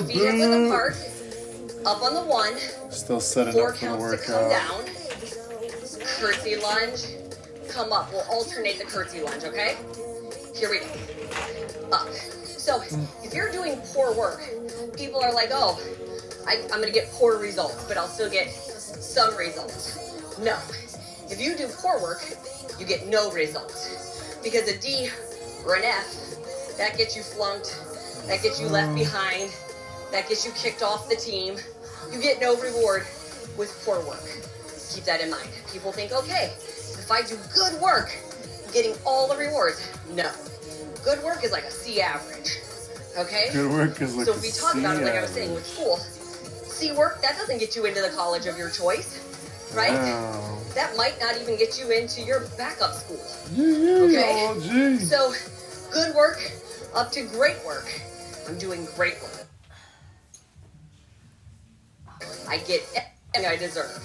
feet hip width apart. Up on the 1. Still setting 4 up for the counts to come workout. down. Curtsy lunge. Come up. We'll alternate the curtsy lunge, okay? Here we go. Up. So, if you're doing poor work, people are like, oh, I'm going to get poor results, but I'll still get some results. No. If you do poor work, you get no results. Because a D or an F, that gets you flunked, that gets you left behind, that gets you kicked off the team. You get no reward with poor work. Keep that in mind. People think, okay, if I do good work, I'm getting all the rewards. No. Good work is like a C average. Okay? Good work is like so if we talk about it, like I was saying with school, C work, that doesn't get you into the college of your choice, right? Wow. That might not even get you into your backup school. Okay? Okay? So, good work up to great work. I'm doing great work. I get everything I deserve.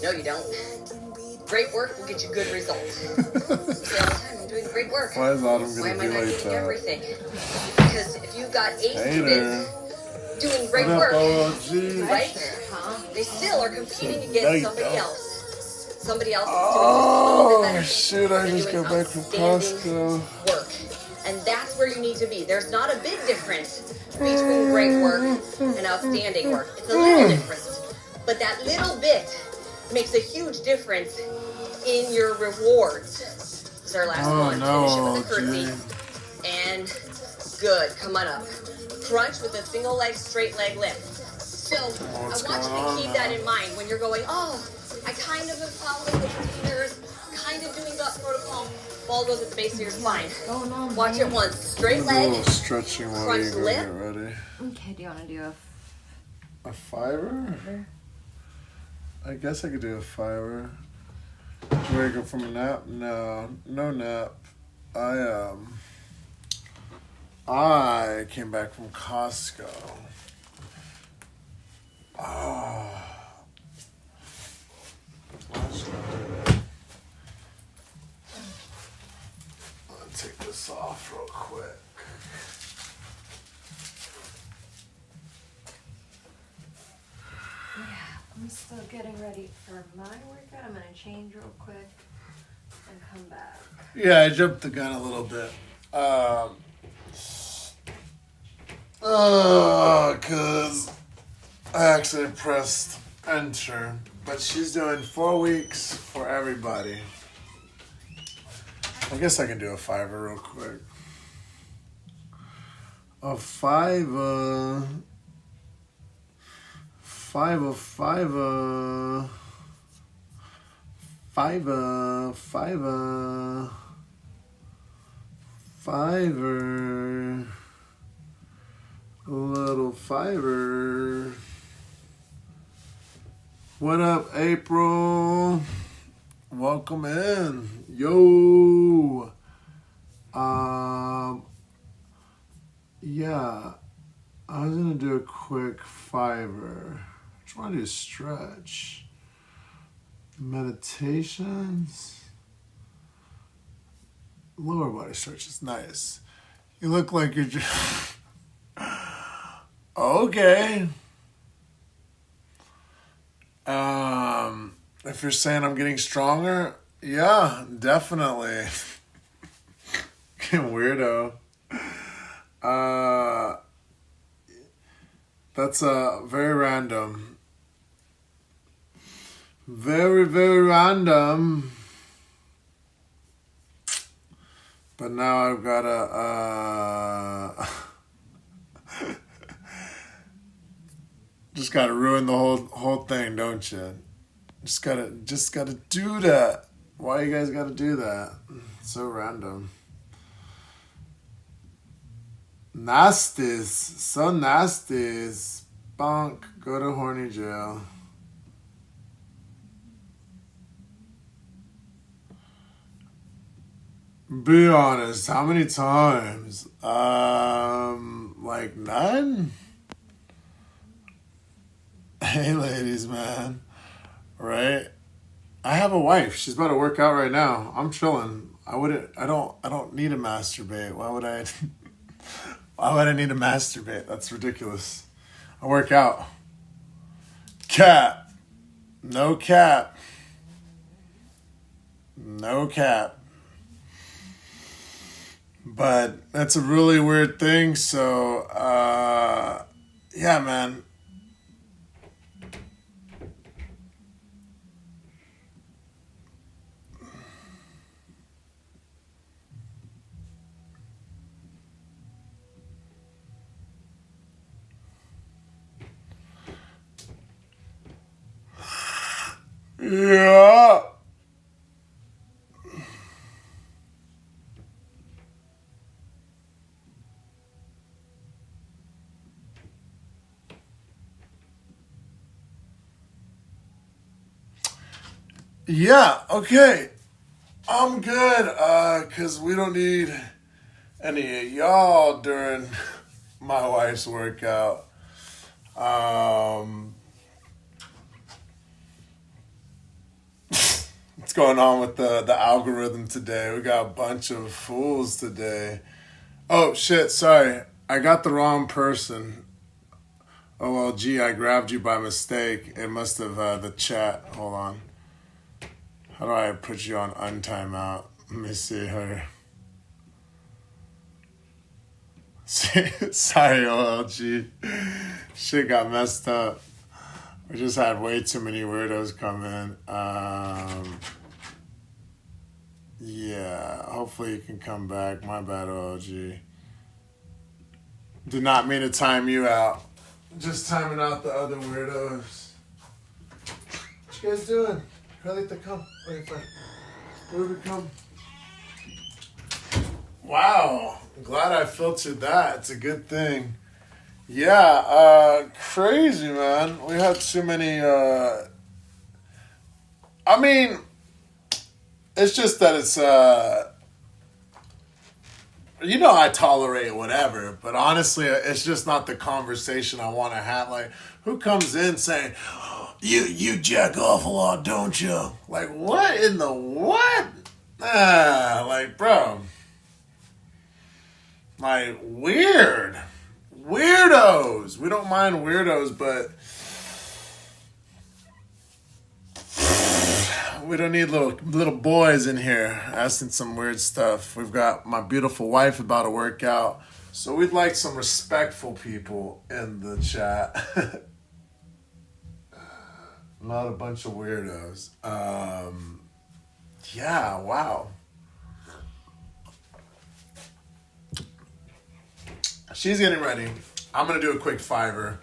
No, you don't. Great work will get you good results. Say all the time, I'm doing great work. Why is Autumn Why gonna am I be not like getting that? everything? Because if you've got 8 students doing great What up, work, OG? right? They still are competing against somebody else. Somebody else is doing just a Oh, little bit better. shit, I They're just doing got back from outstanding Costco. work. And that's where you need to be. There's not a big difference between great work and outstanding work. It's a little difference. But that little bit makes a huge difference in your rewards. This is our last one. Finish it with a curtsy. And good. Come on up. Crunch with a single leg, straight leg lift. So I want you to keep that in mind when you're going, oh, I kind of am following the procedures, kind of doing gut protocol. Ball goes at the base of your spine. Watch it once. Straight A leg. little stretching while Crunch you go lip. get ready. Okay, do you want to do A fiver? I guess I could do a fiver. Wake up from a nap? No, no nap. I came back from Costco. Oh. Let's take this off real quick. I'm still getting ready for my workout. I'm going to change real quick and come back. Yeah, I jumped the gun a little bit. Cause I actually pressed enter, but she's doing 4 weeks for everybody. I guess I can do a fiver real quick. A fiver. Fiver. A little fiver. What up, April? Welcome in. Yo. Yeah. I was gonna do a quick fiver. I just want to do a stretch. Meditations. Lower body stretches. Nice. You look like you're just... Okay. If you're saying I'm getting stronger, yeah, definitely. Weirdo. That's very random. Very, very random. But now I've got to just gotta ruin the whole thing, don't you? Just gotta do that. Why you guys gotta do that? It's so random. Nasties, so nasties. Bonk, go to horny jail. Be honest, how many times? Like none? Hey ladies, man. Right? I have a wife. She's about to work out right now. I'm chilling. I don't need to masturbate. Why would I need to masturbate? That's ridiculous. I work out. Cap. No cap. No cap. But that's a really weird thing. So, yeah, man. Yeah. Yeah, okay. I'm good, cause we don't need any of y'all during my wife's workout. What's going on with the algorithm today? We got a bunch of fools today. Oh shit, sorry. I got the wrong person. Oh well, gee, I grabbed you by mistake. It must have the chat. Hold on. How do I put you on untimeout? Let me see her. Sorry, OLG. Shit got messed up. We just had way too many weirdos come in. Yeah, hopefully you can come back. My bad, OLG. Did not mean to time you out. Just timing out the other weirdos. What you guys doing? Ready to come? Wait, fine. Where we come? Wow. I'm glad I filtered that. It's a good thing. Yeah, crazy, man. We had too many, I mean, it's just that it's, you know, I tolerate whatever, but honestly, it's just not the conversation I want to have. Like, who comes in saying, you jack off a lot, don't you? Like, what in the what? Like, bro. Like, weird. Weirdos. We don't mind weirdos, but we don't need little boys in here asking some weird stuff. We've got my beautiful wife about to work out, so we'd like some respectful people in the chat. Not a bunch of weirdos. Yeah, wow. She's getting ready. I'm going to do a quick fiver.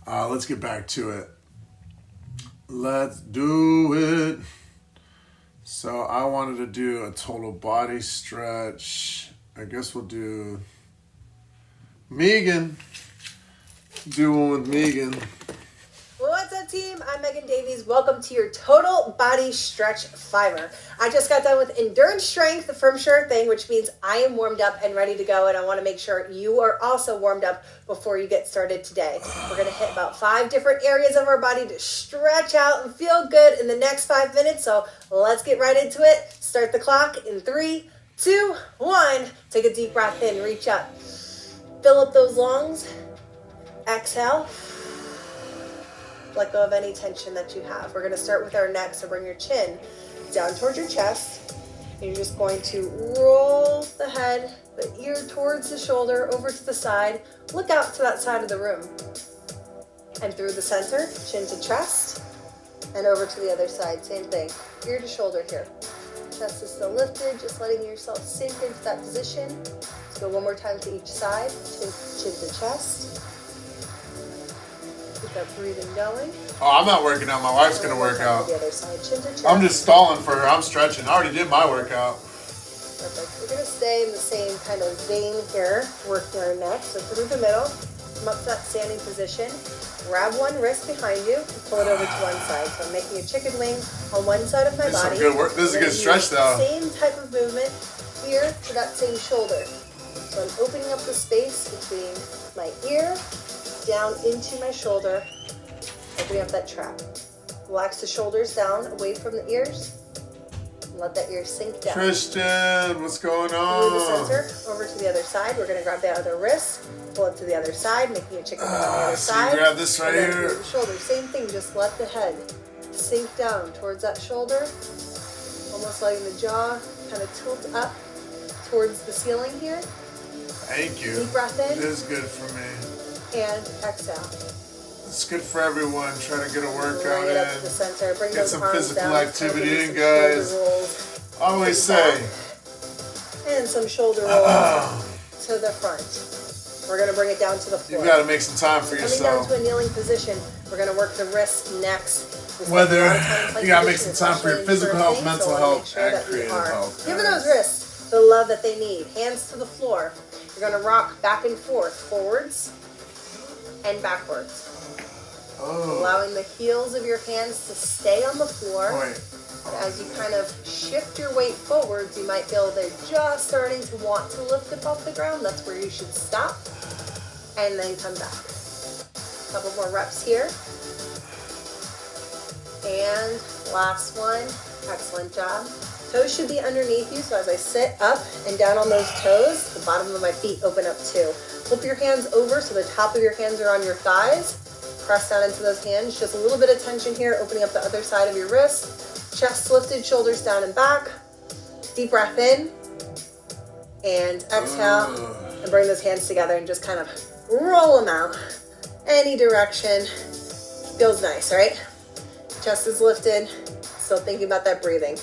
Let's get back to it. Let's do it. So I wanted to do a total body stretch. I guess we'll do Megan. Do one with Megan. What's up, team? I'm Megan Davies. Welcome to your total body stretch fiver. I just got done with endurance strength, the firm sure thing, which means I am warmed up and ready to go, and I want to make sure you are also warmed up before you get started today. We're going to hit about 5 different areas of our body to stretch out and feel good in the next 5 minutes, so let's get right into it. Start the clock in 3, 2, 1. Take a deep breath in, reach up. Fill up those lungs. Exhale. Let go of any tension that you have. We're going to start with our neck, so bring your chin down towards your chest. You're just going to roll the head, the ear towards the shoulder, over to the side. Look out to that side of the room. And through the center, chin to chest, and over to the other side. Same thing, ear to shoulder here. Chest is still lifted, just letting yourself sink into that position. Let's go one more time to each side, chin to chest. Keep that breathing going. Oh, I'm not working out. My wife's going to work out. The other side, chin to chest. I'm just stalling for her. I'm stretching. I already did my workout. Perfect. We're going to stay in the same kind of vein here, working our neck. So through the middle, come up to that standing position. Grab one wrist behind you and pull it over to one side. So I'm making a chicken wing on one side of my body. Good work. This is a good stretch, though. Same type of movement here to that same shoulder. So I'm opening up the space between my ear down into my shoulder, opening up that trap. Relax the shoulders down away from the ears. Let that ear sink down. Christian, what's going Through the on? center, over to the other side. We're gonna grab the other wrist, pull it to the other side, making a chicken wing on the other So side. you grab this right and then here. through the shoulder, same thing. Just let the head sink down towards that shoulder, almost letting the jaw kind of tilt up towards the ceiling here. Thank you. Deep breath in. It is good for me. And exhale. It's good for everyone trying to get a workout Bring it up to the in. center. Bring Get those some arms physical down. activity Maybe in, some guys. shoulder rolls. Always say, And some shoulder rolls to the front. We're going to bring it down to the floor. you got to make some time for Coming down yourself. to a kneeling position, we're going to work the wrists next. We spend Whether a lot of time in plank you gotta make position, some time for your especially in physical certain health, things, mental so I wanna health, make sure and that we creative are health, giving guys. those wrists the love that they need. Hands to the floor. You're going to rock back and forth, forwards and backwards. Oh, Allowing the heels of your hands to stay on the floor. wait. As you kind of shift your weight forwards, you might feel they're just starting to want to lift up off the ground. That's where you should stop and then come back. A couple more reps here. And last one. Excellent job. Toes should be underneath you, so as I sit up and down on those toes, the bottom of my feet open up too. Flip your hands over so the top of your hands are on your thighs. Press down into those hands. Just a little bit of tension here, opening up the other side of your wrist. Chest lifted, shoulders down and back. Deep breath in. And exhale. And bring those hands together and just kind of roll them out. Any direction. Feels nice, right? Chest is lifted. Still thinking about that breathing.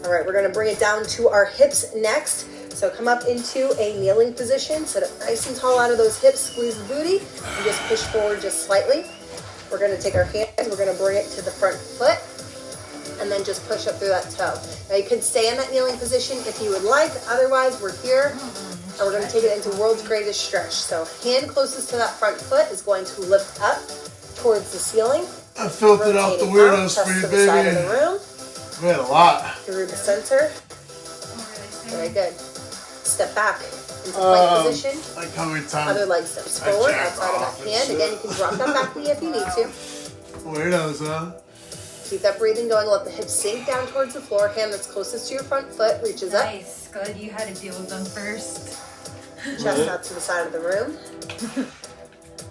All right, we're gonna bring it down to our hips next. So come up into a kneeling position. Sit up nice and tall out of those hips. Squeeze the booty. And just push forward just slightly. We're gonna take our hands. We're gonna bring it to the front foot. And then just push up through that toe. Now you can stay in that kneeling position if you would like. Otherwise, we're here. And we're gonna take it into world's greatest stretch. So hand closest to that front foot is going to lift up towards the ceiling. I filtered out the weirdos for you, to the side of the baby. room. We had a lot. Through the center. Very good. Step back into plank position. Like how many times Other leg steps I forward jack outside of off that and hand. shit. Again, you can drop that back knee if you need to. Weirdos, huh? Keep that breathing going. Let the hips sink down towards the floor. Hand that's closest to your front foot reaches up. Nice. Good. You had to deal with them first. Chest out to the side of the room.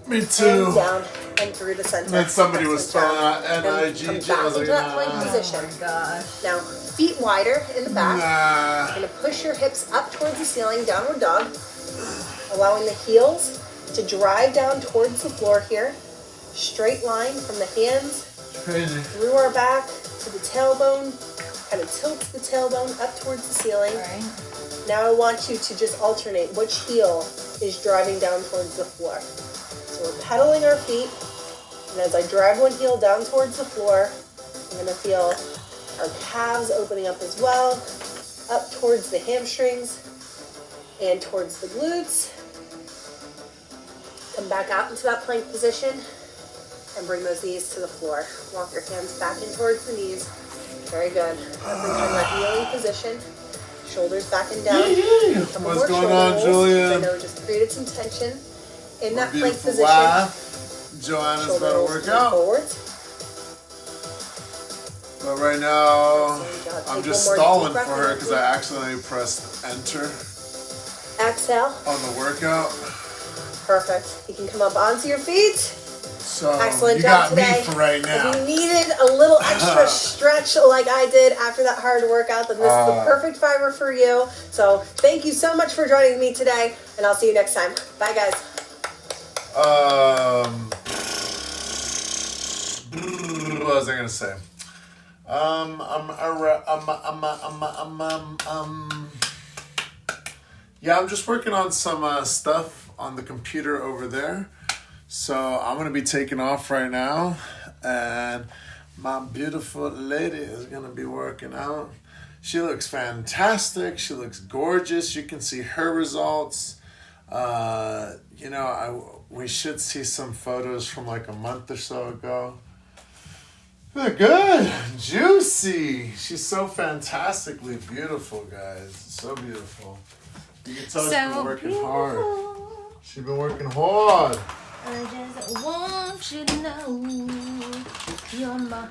Me And too. down and through the center. Then somebody was Excellent spelling job. out And come N-I-G-G. I back was into like, that plank nah. position. Oh my gosh. Now, feet wider in the back. Nah. You're gonna push your hips up towards the ceiling, downward dog. Allowing the heels to drive down towards the floor here. Straight line from the hands Crazy. through our back to the tailbone. Kind of tilt the tailbone up towards the ceiling. All right. Now I want you to just alternate which heel is driving down towards the floor. So we're pedaling our feet, and as I drive one heel down towards the floor, I'm gonna feel our calves opening up as well, up towards the hamstrings and towards the glutes. Come back out into that plank position and bring those knees to the floor. Walk your hands back in towards the knees. Very good. Bring on that kneeling position. Shoulders back and down. Couple What's more going shoulder on, rolls. Julia? I know we just created some tension in that plank Beautiful position. wife. Joanna's Shoulder about to rolls work come out. forward. But right now, Excellent job. I'm Take just one more stalling deep breath for her in. because I accidentally pressed enter Exhale. on the workout. Perfect. You can come up onto your feet. So Excellent you job got today. me for right If now. you needed a little extra stretch like I did after that hard workout, then this is the perfect fiber for you. So thank you so much for joining me today, and I'll see you next time. Bye, guys. What was I gonna say? Yeah, I'm just working on some stuff on the computer over there. So I'm gonna be taking off right now, and my beautiful lady is gonna be working out. She looks fantastic. She looks gorgeous. You can see her results. We should see some photos from like a month or so ago. They're good, juicy. She's so fantastically beautiful, guys. So beautiful. You can tell she's been working hard. She's been working hard. I just want you to know you're my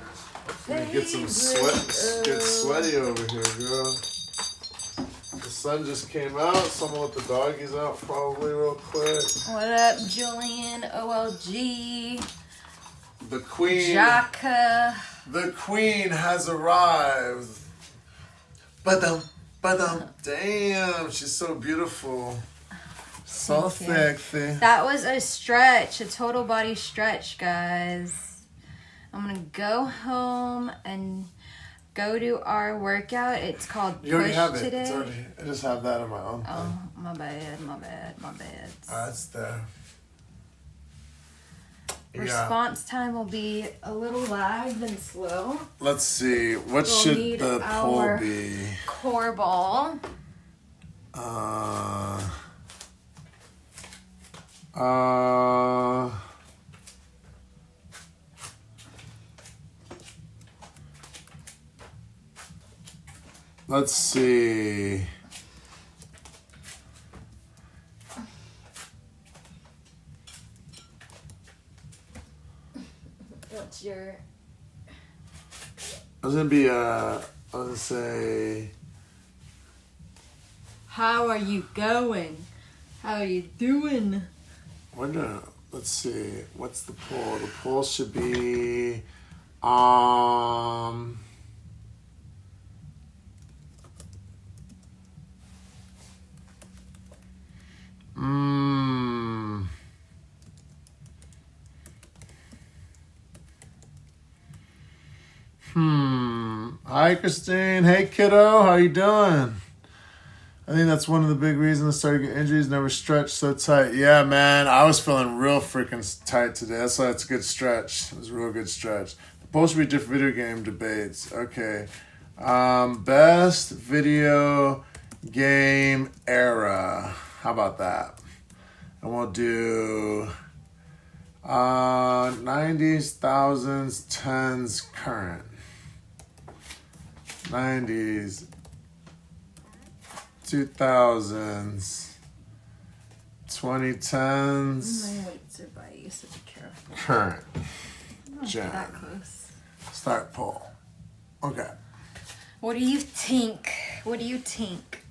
Get some sweat. Get sweaty over here, girl. The sun just came out. Someone let the doggies out probably real quick. What up, Julian? OLG. The queen. Jaka. The queen has arrived. Badum, badum. Damn, she's so beautiful. So sexy. That was a stretch, a total body stretch, guys. I'm gonna go home and go to our workout. It's called You already Push have it. today. It's already, I just have that in my own thing. Oh, my bad. It's there. Response time will be a little lagged and slow. Let's see. What We'll should need the poll our be? Core ball. Let's see. What's your... I was gonna say. How are you going? How are you doing? Let's see. What's the poll? The poll should be, Hi, Christine. Hey, kiddo. How you doing? I think that's one of the big reasons I started getting injuries. Never stretched so tight. Yeah, man. I was feeling real freaking tight today. That's why it's a good stretch. It was a real good stretch. The poll should be different video game debates. Okay. Best video game era. How about that? And we'll do 90s, thousands, 10s, current. 90s, 2000s, 2010s, My weights are by you, so be careful. current. Not Jen. that close. Start poll. Okay. What do you think? What do you think?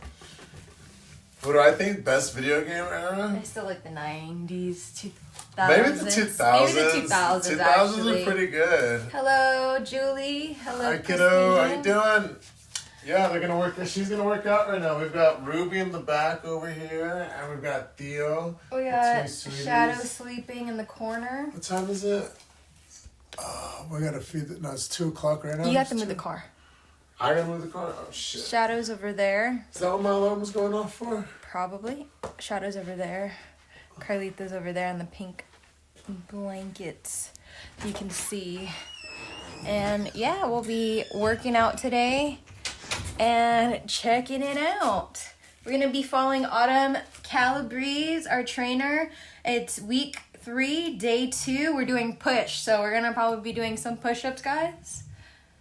What do I think? Best video game era? I still like the 90s, 2000s. Maybe the 2000s. Maybe the 2000s, 2000s actually. are pretty good. Hello, Julie. Hello, Hi, kiddo. How Christine. you doing? Yeah, they're gonna work. She's gonna work out right now. We've got Ruby in the back over here, and we've got Theo. We the got two sweeties. Shadow sleeping in the corner. What time is it? We gotta feed it. No, it's 2:00 right now. You have It's to move 2. the car. I gotta move the car. Oh shit! Shadow's over there. Is that what my alarm was going off for? Probably. Shadow's over there. Carlita's over there in the pink blankets. You can see. And yeah, we'll be working out today and checking it out. We're going to be following Autumn Calabrese, our trainer. It's week 3, day 2. We're doing push. So we're going to probably be doing some push-ups, guys.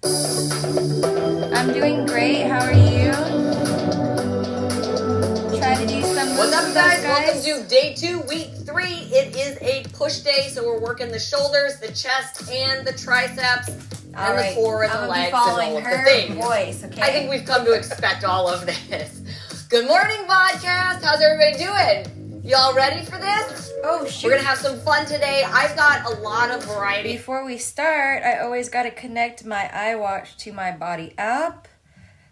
I'm doing great. How are you? Try to do some What's up, movements, guys? Welcome to day 2, week 3. It is a push day, so we're working the shoulders, the chest, and the triceps, All and right. the core, and I'm the gonna be legs, and all following of the her things. voice, okay? I think we've come to expect all of this. Good morning, podcast. How's everybody doing? Y'all ready for this? Oh, shoot. We're gonna have some fun today. I've got a lot of variety. Before we start, I always got to connect my iWatch to my body app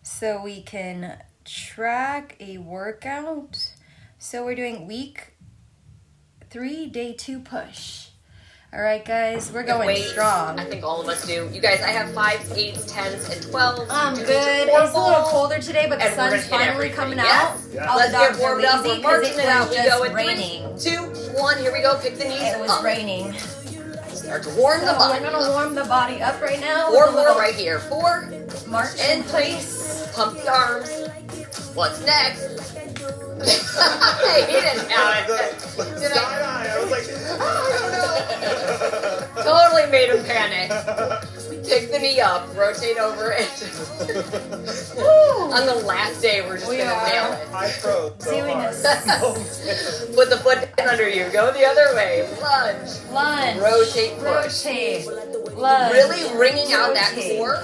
so we can track a workout. So we're doing week 3, day 2 push. All right, guys, we're going Wait, strong. I think all of us do. You guys, I have 5s, 8s, 10s, and 12s. I'm You do good. your It's a little core colder today, but the and we're gonna sun's hit finally everything. coming Yes. out. Yeah. All Let's the get dogs are warmed up. lazy We're 'cause marching it out. was We go just in raining. 3, 2, 1. Here we go. Pick the knees It was up. raining. Start to warm the So body. we're gonna warm the body up right now. 4 with a more little right here. 4. march In in place. place. Pump the arms. What's next? He didn't have it. Did I? I was like, Totally made him panic. Pick the knee up, rotate over it. On the last day, we're just gonna nail it. I froze. Doing a Put the foot under you. Go the other way. Lunge. lunge. Rotate, push. Rotate. Lunge. Really wringing out that Rotate. core.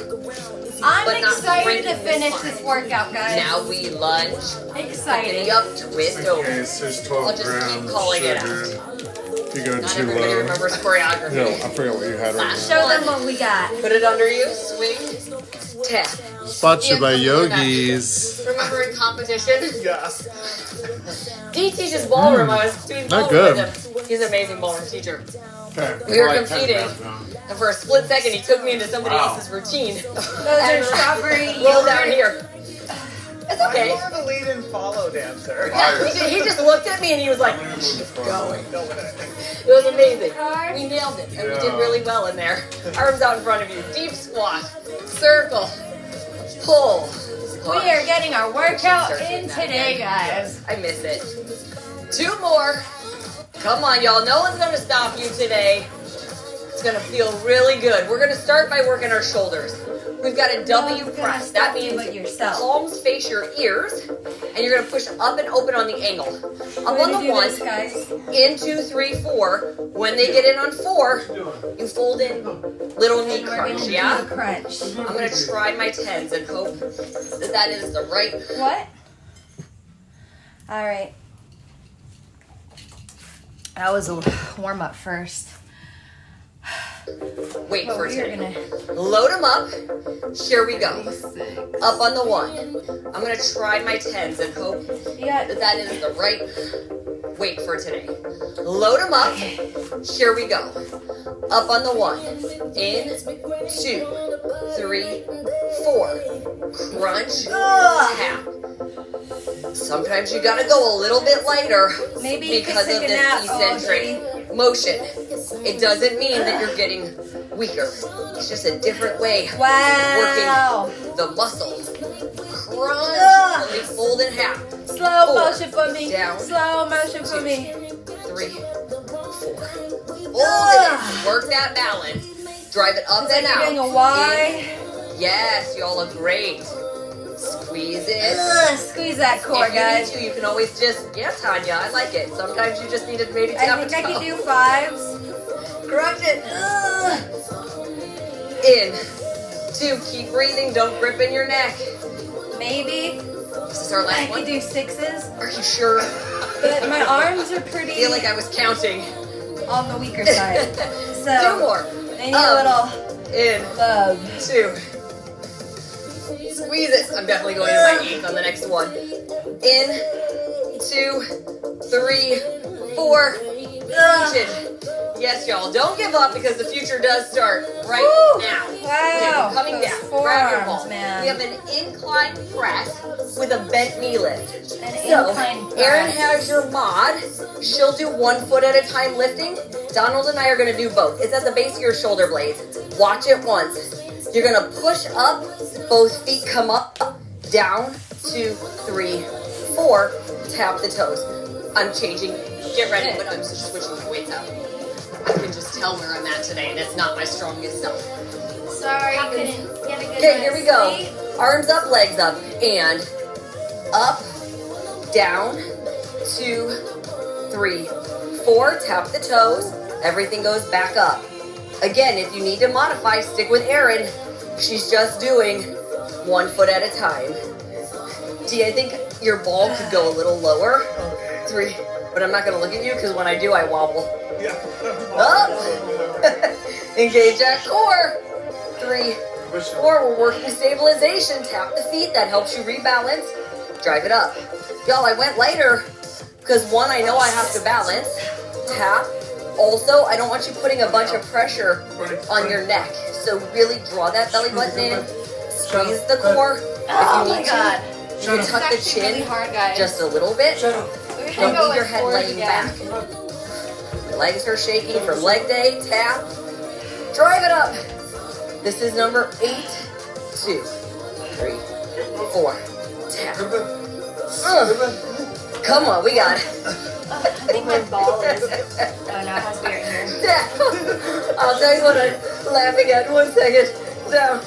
I'm but not excited breaking to the finish spine. this workout, guys. Now we lunge. Pick the Excited. knee up, twist over. Okay, so there's 12 I'll just keep grams calling it sugar. If you go Not too everybody low. remembers choreography. No, I forgot what you had right Last now. Show them what we got. Put it under you, swing, tap. Sponsored by Yeah, Yogis. Remember in competition? Yeah. He teaches ballroom. I was doing Not ballroom good. with him. He's an amazing ballroom teacher. Okay. We were I like competing, 10 grams now. and for a split second, he took me into somebody Wow. else's routine. Those are strawberry Roll down yogurt. here. It's I'm okay. more of a lead and follow dancer. Yeah, he just looked at me and he was like, Going. it was amazing. We nailed it, and we did Yeah. really well in there. Arms out in front of you. Deep squat. Circle. Pull. We are getting our workout in today, guys. I miss it. 2 more. Come on, y'all. No one's going to stop you today. It's going to feel really good. We're going to start by working our shoulders. We've got a W No one's gonna press. stop That you means but yourself. palms face your ears, and you're going to push up and open on the angle. Up Way on to the do 1, this, guys. in 2, 3, 4. When they get in on 4, you fold in little knee And we're crunch, gonna do yeah? the crunch. I'm going to try my 10s and hope that that is the right. What? All right. That was a warm up first. Wait But for we are it. gonna Load them up. Here we go. Up on the 1. I'm going to try my 10s and hope You got that that is the right weight for today. Load them up. Here we go. Up on the 1. In, 2, 3, 4. Crunch. Tap. Sometimes you gotta go a little bit lighter Maybe you because could of take a nap, this eccentric motion. It doesn't mean that you're getting weaker. It's just a different way of wow. working the muscle. Crunch. Ugh. Let me fold in half. Slow 4. motion for me. Down. Slow motion for 2, me. 3, 4. Hold it. Work that balance. Drive it up It's and like you're out. doing a Y. In. Yes, y'all look great. Squeeze it. Ugh, squeeze that core, If you guys. need to, you can always just, yeah, Tanya, I like it. Sometimes you just need to maybe I tap think a I toe. can do 5s. Crunch it. Ugh. In. 2, keep breathing. Don't grip in your neck. Maybe This is our I last can one. do 6s, Are you sure? but my arms are I pretty feel like I was counting. on the weaker side. 2 So more. I need a little In. bug. 2. Squeeze it. I'm definitely going to my 8th on the next one. In. 2, 3, 4. Crunch it. Yes, y'all. Don't give up because the future does start right Woo! now. Wow. Okay, coming Those down. Grab your forearms, ball. man. We have an incline press with a bent knee lift. An So, incline press. Erin has your mod. She'll do 1 foot at a time lifting. Donald and I are going to do both. It's at the base of your shoulder blades. Watch it once. You're going to push up. Both feet come up. Down. 2, 3, 4. Tap the toes. I'm changing. Get ready. But I'm switching my weights out. I can just tell where I'm at today, and it's not my strongest stuff. Sorry, couldn't get a good Okay, here we go. night's sleep. Arms up, legs up, and up, down, 2, 3, 4. Tap the toes. Everything goes back up. Again, if you need to modify, stick with Erin. She's just doing 1 foot at a time. D, I think your ball could go a little lower. 3, but I'm not going to look at you because when I do, I wobble. Yeah. Up. Engage that core. 3, 4. We're working stabilization. Tap the feet. That helps you rebalance. Drive it up. Y'all, I went lighter because 1, I know I have to balance. Tap. Also, I don't want you putting a bunch of pressure on your neck. So really draw that belly button in. Squeeze the core. Oh If you my need god. to, you can tuck the It's actually really chin hard, guys. just a little bit. We're Don't gonna go leave your with head 4s laying again. back. Your legs are shaking from leg day. Tap. Drive it up. This is number 8, 2, 3, 4. Tap. Come on, we got it. I think my ball is. Oh no, it has to be right here. Tap. I'll tell you what I'm laughing at. 1 second. down.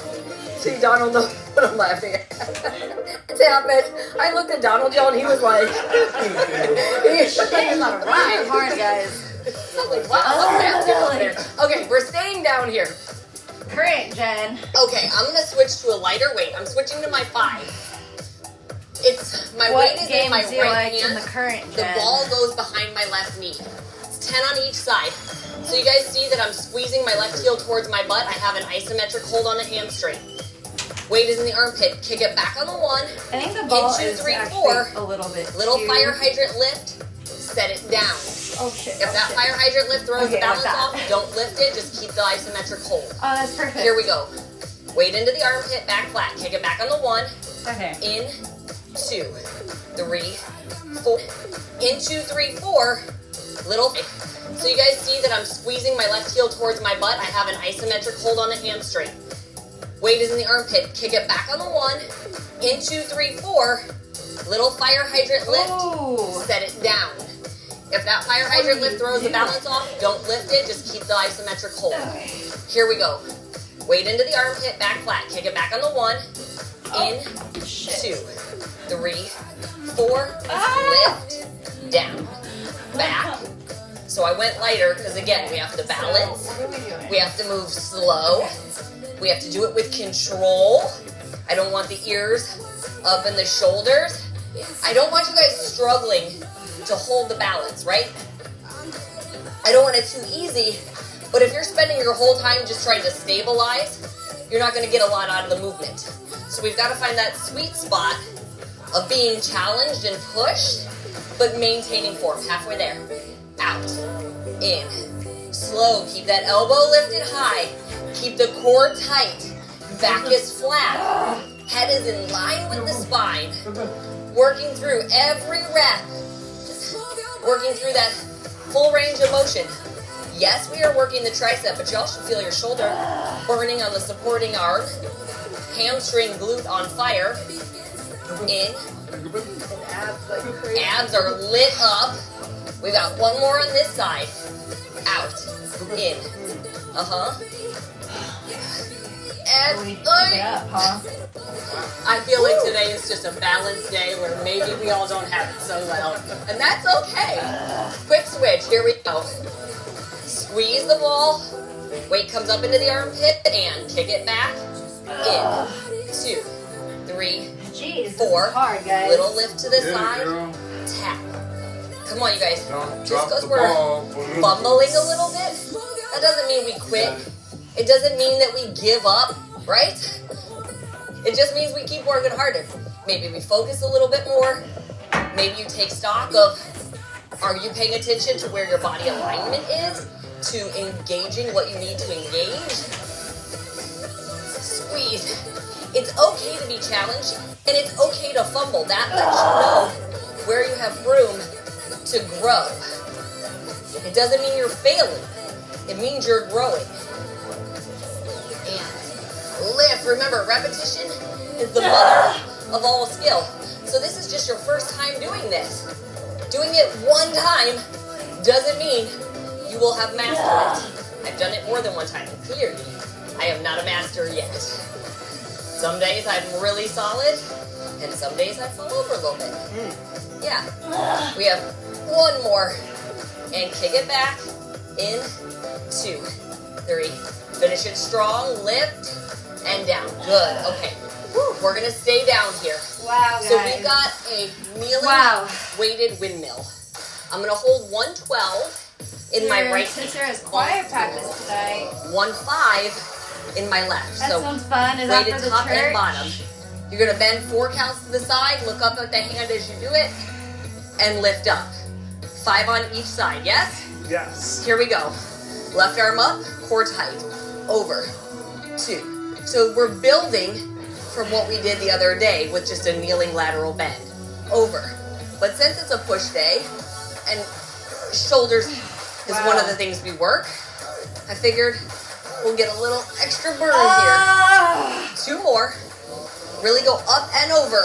See, Donald knows what I'm laughing at. Tap it. I looked at Donald Joe and he was like, It's not a rhyme. Hard, guys. I was like, wow, what's happening over there? Okay, we're staying down here. Great, Jen. Okay, I'm gonna switch to a lighter weight. I'm switching to my 5. It's my What weight is in games my do you right like in hand. the current, The Jen? ball goes behind my left knee. It's 10 on each side. So you guys see that I'm squeezing my left heel towards my butt. I have an isometric hold on the hamstring. Weight is in the armpit. Kick it back on the 1. I think the ball 2, is 3, actually 4. a little bit Little too... fire hydrant lift. Set it down. Oh, shit. If that fire hydrant lift throws the Okay, like balance that. off, don't lift it. Just keep the isometric hold. Oh, that's perfect. Here we go. Weight into the armpit, back flat. Kick it back on the 1. Okay. In, 2, 3, 4. In, 2, 3, 4. Little. So you guys see that I'm squeezing my left heel towards my butt. I have an isometric hold on the hamstring. Weight is in the armpit. Kick it back on the 1. In, 2, 3, 4. Little fire hydrant lift. Ooh. Set it down. If that fire hydrant lift throws the balance off, don't lift it. Just keep the isometric hold. Here we go. Weight into the armpit, back flat. Kick it back on the 1. In, 2, 3, 4. Lift, down, back. So I went lighter because, again, we have to balance. What are we doing? We have to move slow. We have to do it with control. I don't want the ears up in the shoulders. I don't want you guys struggling to hold the balance, right? I don't want it too easy, but if you're spending your whole time just trying to stabilize, you're not going to get a lot out of the movement. So we've got to find that sweet spot of being challenged and pushed, but maintaining form. Halfway there. Out. In. Slow. Keep that elbow lifted high. Keep the core tight. Back is flat. Head is in line with the spine. Working through every rep. Working through that full range of motion. Yes, we are working the tricep, but you also feel your shoulder burning on the supporting arm. Hamstring glute on fire. In. Abs are lit up. We got one more on this side. Out. In. And Keep it up, huh? I feel like today is just a balanced day where maybe we all don't have it so well. And that's okay. Quick switch. Here we go. Squeeze the ball. Weight comes up into the armpit and kick it back. In. 2, 3, Jeez, 4. hard, guys. Little lift to the Get it, side. girl. Tap. Come on, you guys. Don't Just drop because the we're ball. fumbling a little bit, that doesn't mean we quit. It doesn't mean that we give up, right? It just means we keep working harder. Maybe we focus a little bit more. Maybe you take stock of, are you paying attention to where your body alignment is? To engaging what you need to engage? Squeeze. It's okay to be challenged, and it's okay to fumble. That lets you know where you have room to grow. It doesn't mean you're failing. It means you're growing. And lift. Remember, repetition is the mother of all skill. So this is just your first time doing this. Doing it one time doesn't mean you will have mastered it. I've done it more than one time. Clearly, I am not a master yet. Some days I'm really solid, and some days I fall over a little bit. Yeah. We have one more. And kick it back. In, 2, 3. Finish it strong. Lift and down. Good. Okay. We're going to stay down here. Wow, guys. So we've got a kneeling weighted windmill. I'm going to hold 112 in my right hand. Sister has choir practice today. 1-5 in my left. That So sounds fun. Is that weighted for the top church? and bottom. You're going to bend 4 counts to the side. Look up at the hand as you do it. And lift up. 5 on each side. Yes? Yes. Here we go. Left arm up, core tight. Over. 2. So we're building from what we did the other day with just a kneeling lateral bend. Over. But since it's a push day, and shoulders is one of the things we work, I figured we'll get a little extra burn here. 2 more. Really go up and over.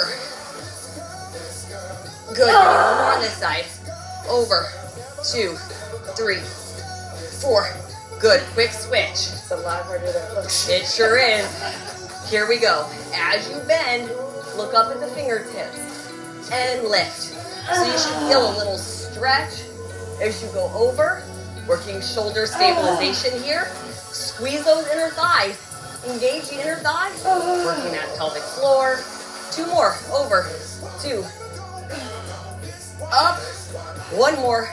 Good. We need one more on this side. Over. 2, 3, 4. Good, quick switch. It's a lot harder than it looks. It sure is. Here we go. As you bend, look up at the fingertips and lift. So you should feel a little stretch as you go over, working shoulder stabilization here. Squeeze those inner thighs. Engage the inner thighs. Working that pelvic floor. 2 more. Over. 2. Up. 1 more.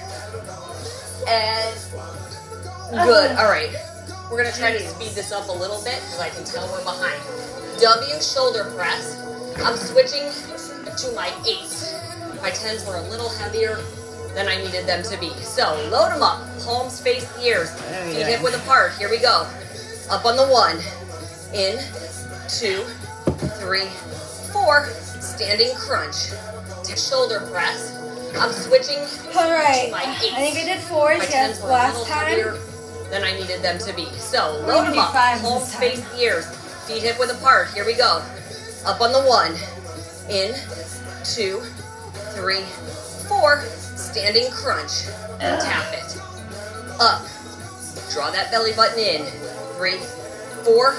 And good. All right. We're going to try to speed this up a little bit because I can tell we're behind. W shoulder press. I'm switching to my 8s. My 10s were a little heavier than I needed them to be. So load them up. Palms face the ears. Feet hip width apart. Here we go. Up on the 1. In. 2, 3, 4. Standing crunch. Shoulder press. I'm switching All right. to my 8s. I think I did 4s, My yes, 10s were a last little time. heavier than I needed them to be. So We're load gonna them do up. 5s Palms this time. face the ears. Feet hip width apart. Here we go. Up on the 1. In. 2, 3, 4. Standing crunch. Tap it. Up. Draw that belly button in. 3, 4.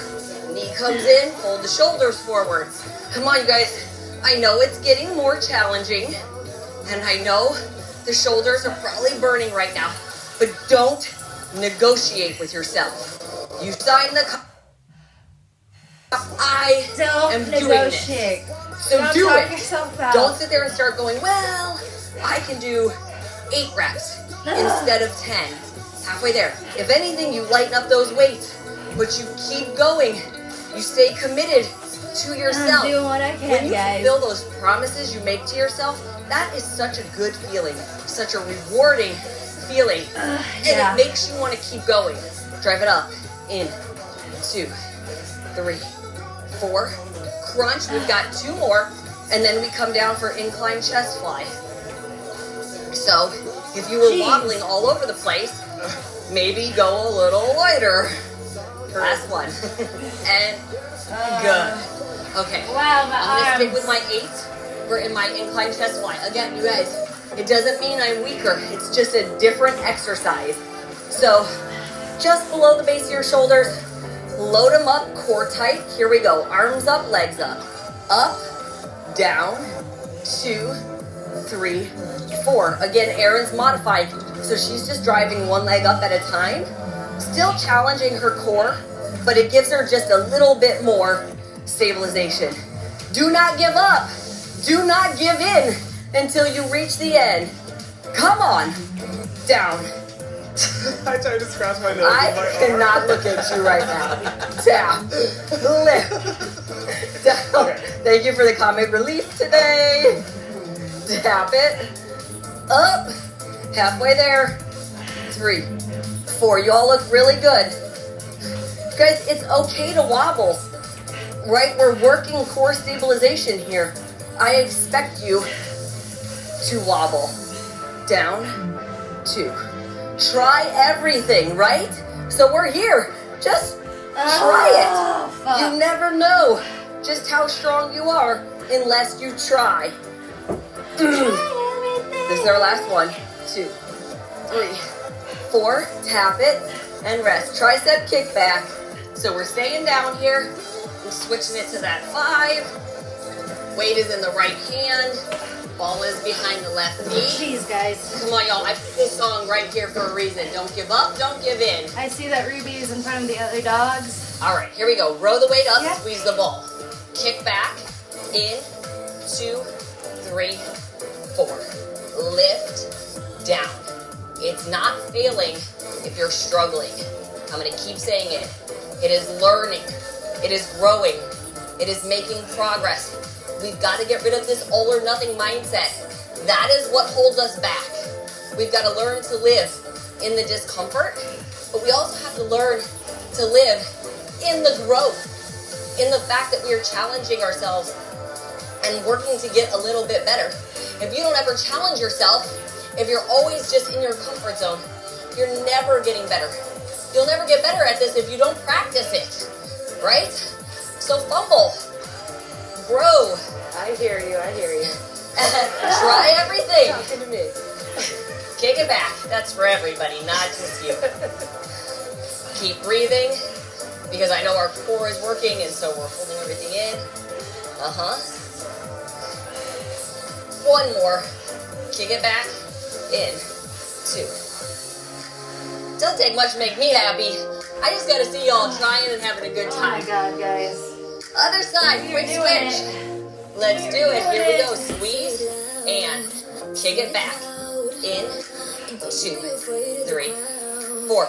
Knee comes in. Fold the shoulders forward. Come on, you guys. I know it's getting more challenging. And I know the shoulders are probably burning right now. But don't negotiate with yourself. You sign the I am Don't doing negotiate. this. So Don't do talk it. yourself out. Don't sit there and start going, well, I can do 8 reps instead of 10. Halfway there. If anything, you lighten up those weights, but you keep going. You stay committed to yourself. I'm doing what I can, when you guys. fulfill those promises you make to yourself, that is such a good feeling, such a rewarding feeling, and yeah. it makes you want to keep going. Drive it up. In. 2, 3, 4. Crunch. We've got 2 more, and then we come down for incline chest fly. So, if you were Jeez. wobbling all over the place, maybe go a little lighter. Last one. And good. Okay. Wow, my I'm gonna stick arms. with my 8. We're in my incline chest fly. Again, you guys, it doesn't mean I'm weaker. It's just a different exercise. So, just below the base of your shoulders, load them up, core tight. Here we go. Arms up, legs up. Up, down, 2, 3, 4. Again, Erin's modified, so she's just driving one leg up at a time. Still challenging her core, but it gives her just a little bit more stabilization. Do not give up. Do not give in until you reach the end. Come on. Down. I tried to scratch my nose I with my cannot arm. look at you right now. Down. Lift. Down. Okay. Thank you for the comic relief today. Tap it. Up. Halfway there. 3, 4. You all look really good. Guys, it's okay to wobble. Right? We're working core stabilization here. I expect you to wobble. Down. 2. Try everything, right? So we're here. Just try it. Fuck. You never know just how strong you are unless you try. This is our last one. 2, 3, 4. Tap it and rest. Tricep kickback. So we're staying down here. We're switching it to that 5. Weight is in the right hand. Ball is behind the left knee. Jeez, guys. Come on, y'all. I put this song right here for a reason. Don't give up. Don't give in. I see that Ruby is in front of the other dogs. All right, here we go. Row the weight up. Yeah. Squeeze the ball. Kick back. In. 2, 3, 4. Lift. Down. It's not failing if you're struggling. I'm going to keep saying it. It is learning. It is growing. It is making progress. We've got to get rid of this all or nothing mindset. That is what holds us back. We've got to learn to live in the discomfort, but we also have to learn to live in the growth, in the fact that we are challenging ourselves and working to get a little bit better. If you don't ever challenge yourself, if you're always just in your comfort zone, you're never getting better. You'll never get better at this if you don't practice it, right? So fumble, grow. I hear you. Try everything. Talking to me. Kick it back. That's for everybody, not just you. Keep breathing, because I know our core is working, and so we're holding everything in. One more. Kick it back. In. 2. Doesn't take much to make me happy. I just gotta see y'all trying and having a good time. Oh my god, guys. Other side, quick switch. Let's do it. Here we go. Squeeze and kick it back. In. 2, 3, 4.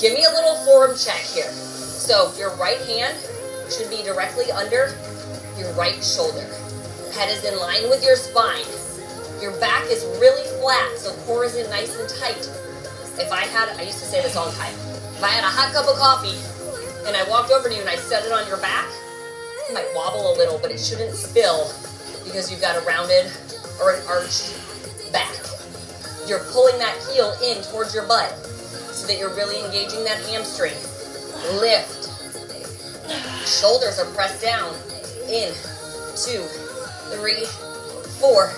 Give me a little form check here. So your right hand should be directly under your right shoulder. Head is in line with your spine. Your back is really flat, so core is in nice and tight. I used to say this all the time. If I had a hot cup of coffee and I walked over to you and I set it on your back, it might wobble a little, but it shouldn't spill because you've got a rounded or an arched back. You're pulling that heel in towards your butt so that you're really engaging that hamstring. Lift. Shoulders are pressed down. In. 2, 3, 4.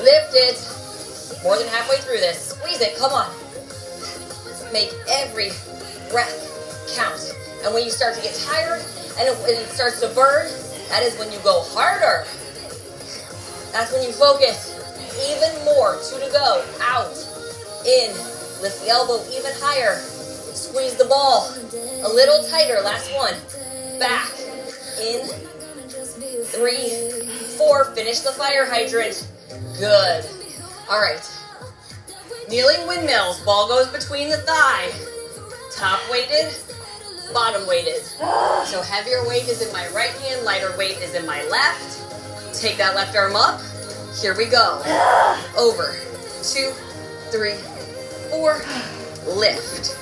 Lift it. More than halfway through this. Squeeze it. Come on. Make every breath count. And when you start to get tired and it starts to burn, that is when you go harder. That's when you focus even more. 2 to go. Out. In. Lift the elbow even higher. Squeeze the ball a little tighter. Last one. Back. In. 3, 4. Finish the fire hydrant. Good. All right. Kneeling windmills. Ball goes between the thigh. Top weighted, bottom weighted. So heavier weight is in my right hand, lighter weight is in my left. Take that left arm up. Here we go. Over. 2, 3, 4. Lift.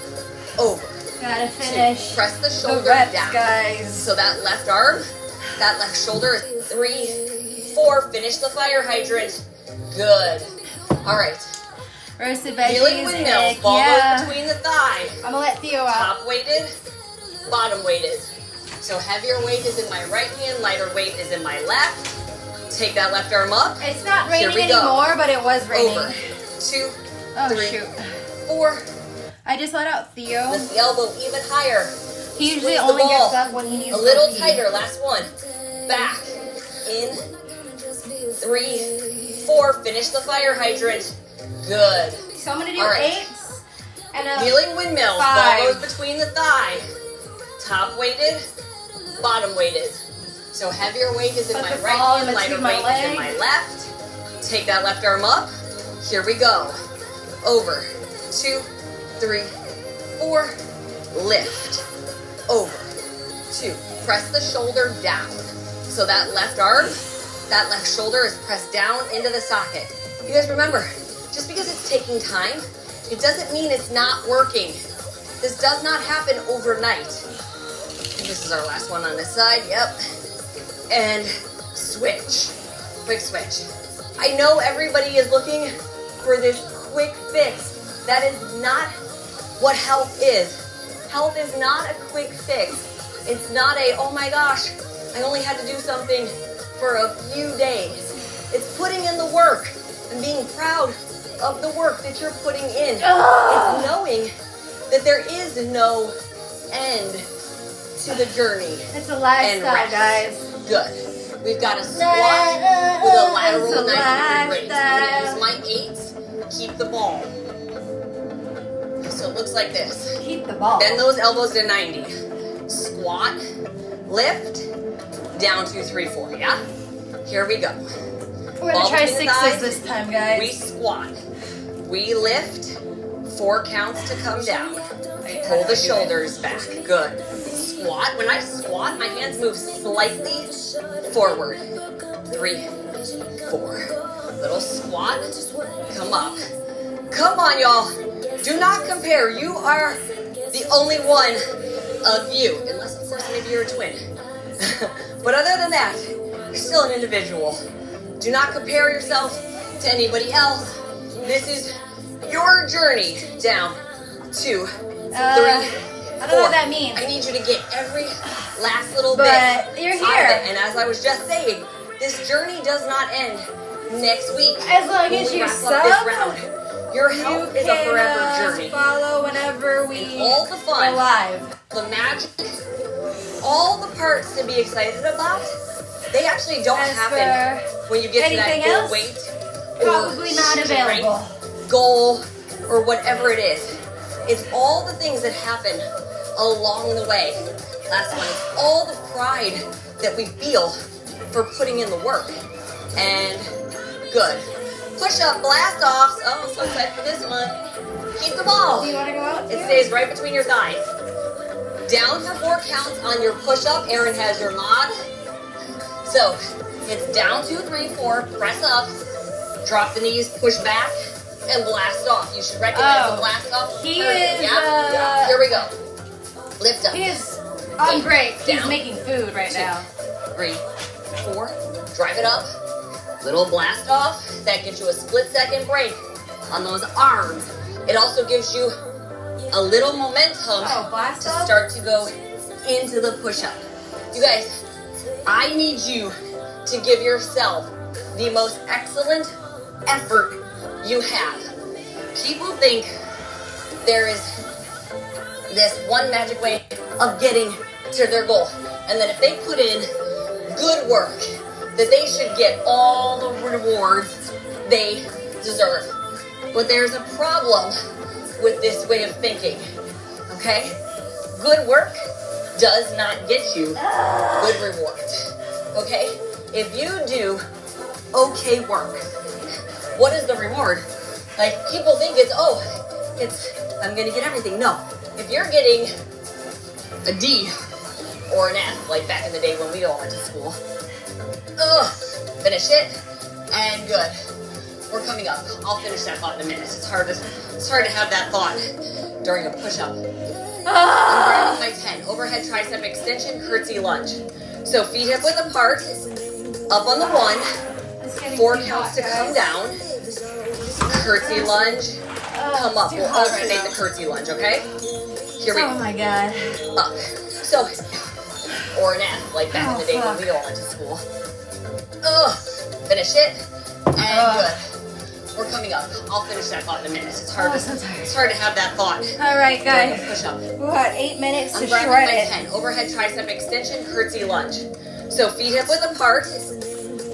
Over. Gotta finish. 2. Press the shoulder the reps, down. guys. So that left arm, that left shoulder is 3, 4. Finish the fire hydrant. Good. All right. Roasted veggies. Kneeling windmills. Ball goes between the thigh. I'm gonna let Theo out. Top weighted, bottom weighted. So heavier weight is in my right hand, lighter weight is in my left. Take that left arm up. It's not raining Here we go. anymore, but it was raining. Over. 2, Oh 3, shoot. 4. I just let out Theo. Lift the elbow even higher. He usually Squeeze the only ball gets up when he needs a to little pee. tighter. Last one. Back. In. 3, 4. Finish the fire hydrant. Good. So I'm gonna do All right. 8s and a Kneeling windmills. 5. Ball goes between the thigh. Top weighted, bottom weighted. So heavier weight is in Put my the right ball hand, in lighter between weight my is in my legs. left. Take that left arm up. Here we go. Over. 2, 3, 4. Lift. Over. 2. Press the shoulder down. So that left arm, that left shoulder is pressed down into the socket. You guys remember, just because it's taking time, it doesn't mean it's not working. This does not happen overnight. This is our last one on this side. Yep. And switch. Quick switch. I know everybody is looking for this quick fix. That is not what health is. Health is not a quick fix. It's not a, oh my gosh, I only had to do something for a few days. It's putting in the work and being proud of the work that you're putting in. It's knowing that there is no end to the journey. It's a lifestyle, guys. Good. We've got a squat with a lateral It's a 90 degree raise. I'm going to use lifestyle. my 8s. Keep the ball. So it looks like this. Keep the ball. Bend those elbows to 90. Squat, lift, down 2, 3, 4. Yeah? Here we go. We're Ball gonna try between the 6s thighs. this time, We guys. squat. We lift. 4 counts to come down. Pull the shoulders back. Good. Squat. When I squat, my hands move slightly forward. 3, 4. Little squat. Come up. Come on, y'all. Do not compare. You are the only one of you. Unless, of course, maybe you're a twin. But other than that, you're still an individual. Do not compare yourself to anybody else. This is your journey down. 2, 3, I don't know what that means. I need you to get every last little But bit you're out of here. it. And as I was just saying, this journey does not end next week. As long when as we you wrap up this sub. round. Your health is a forever journey. Follow whenever we And all the fun, go live. the magic, all the parts to be excited about, they actually don't As happen when you get to that anything goal else, weight probably or not strength available. goal or whatever it is. It's all the things that happen along the way. Last one, it's all the pride that we feel for putting in the work. And good. Push up, blast offs. Oh, I'm so excited for this one. Keep the ball. Do you want to go out? It stays right between your thighs. Down for 4 counts on your push-up. Aaron has your mod. So it's down 2, 3, 4. Press up. Drop the knees. Push back. And blast off. You should recognize the blast off. He Perfect. is, Yeah. Here we go. Lift up. He is on break. He's Down. making food right 2, now. 3, 4. Drive it up. Little blast off. That gives you a split-second break on those arms. It also gives you a little momentum Blast to off? start to go into the push-up. You guys, I need you to give yourself the most excellent effort you have. People think there is this one magic way of getting to their goal, and that if they put in good work, that they should get all the rewards they deserve. But there's a problem with this way of thinking, okay? Good work does not get you good rewards, okay? If you do okay work, what is the reward? Like, people think it's I'm gonna get everything. No, if you're getting a D or an F, like back in the day when we all went to school, finish it, and good. We're coming up. I'll finish that thought in a minute. It's hard to have that thought during a push-up. I'm grabbing my 10. Overhead tricep extension, curtsy lunge. So feet hip width apart, up on the 1, 4 counts to come down, curtsy lunge, come up. We'll alternate the curtsy lunge, okay? Here we go. Oh my god. Up. So, or an F, like back in the day when we all went to school. Finish it, and good. We're coming up. I'll finish that thought in a minute. It's hard to have that thought. All right, guys. Push up. We got 8 minutes to I'm grabbing shred my it. 10. Overhead tricep extension, curtsy lunge. So feet hip width apart,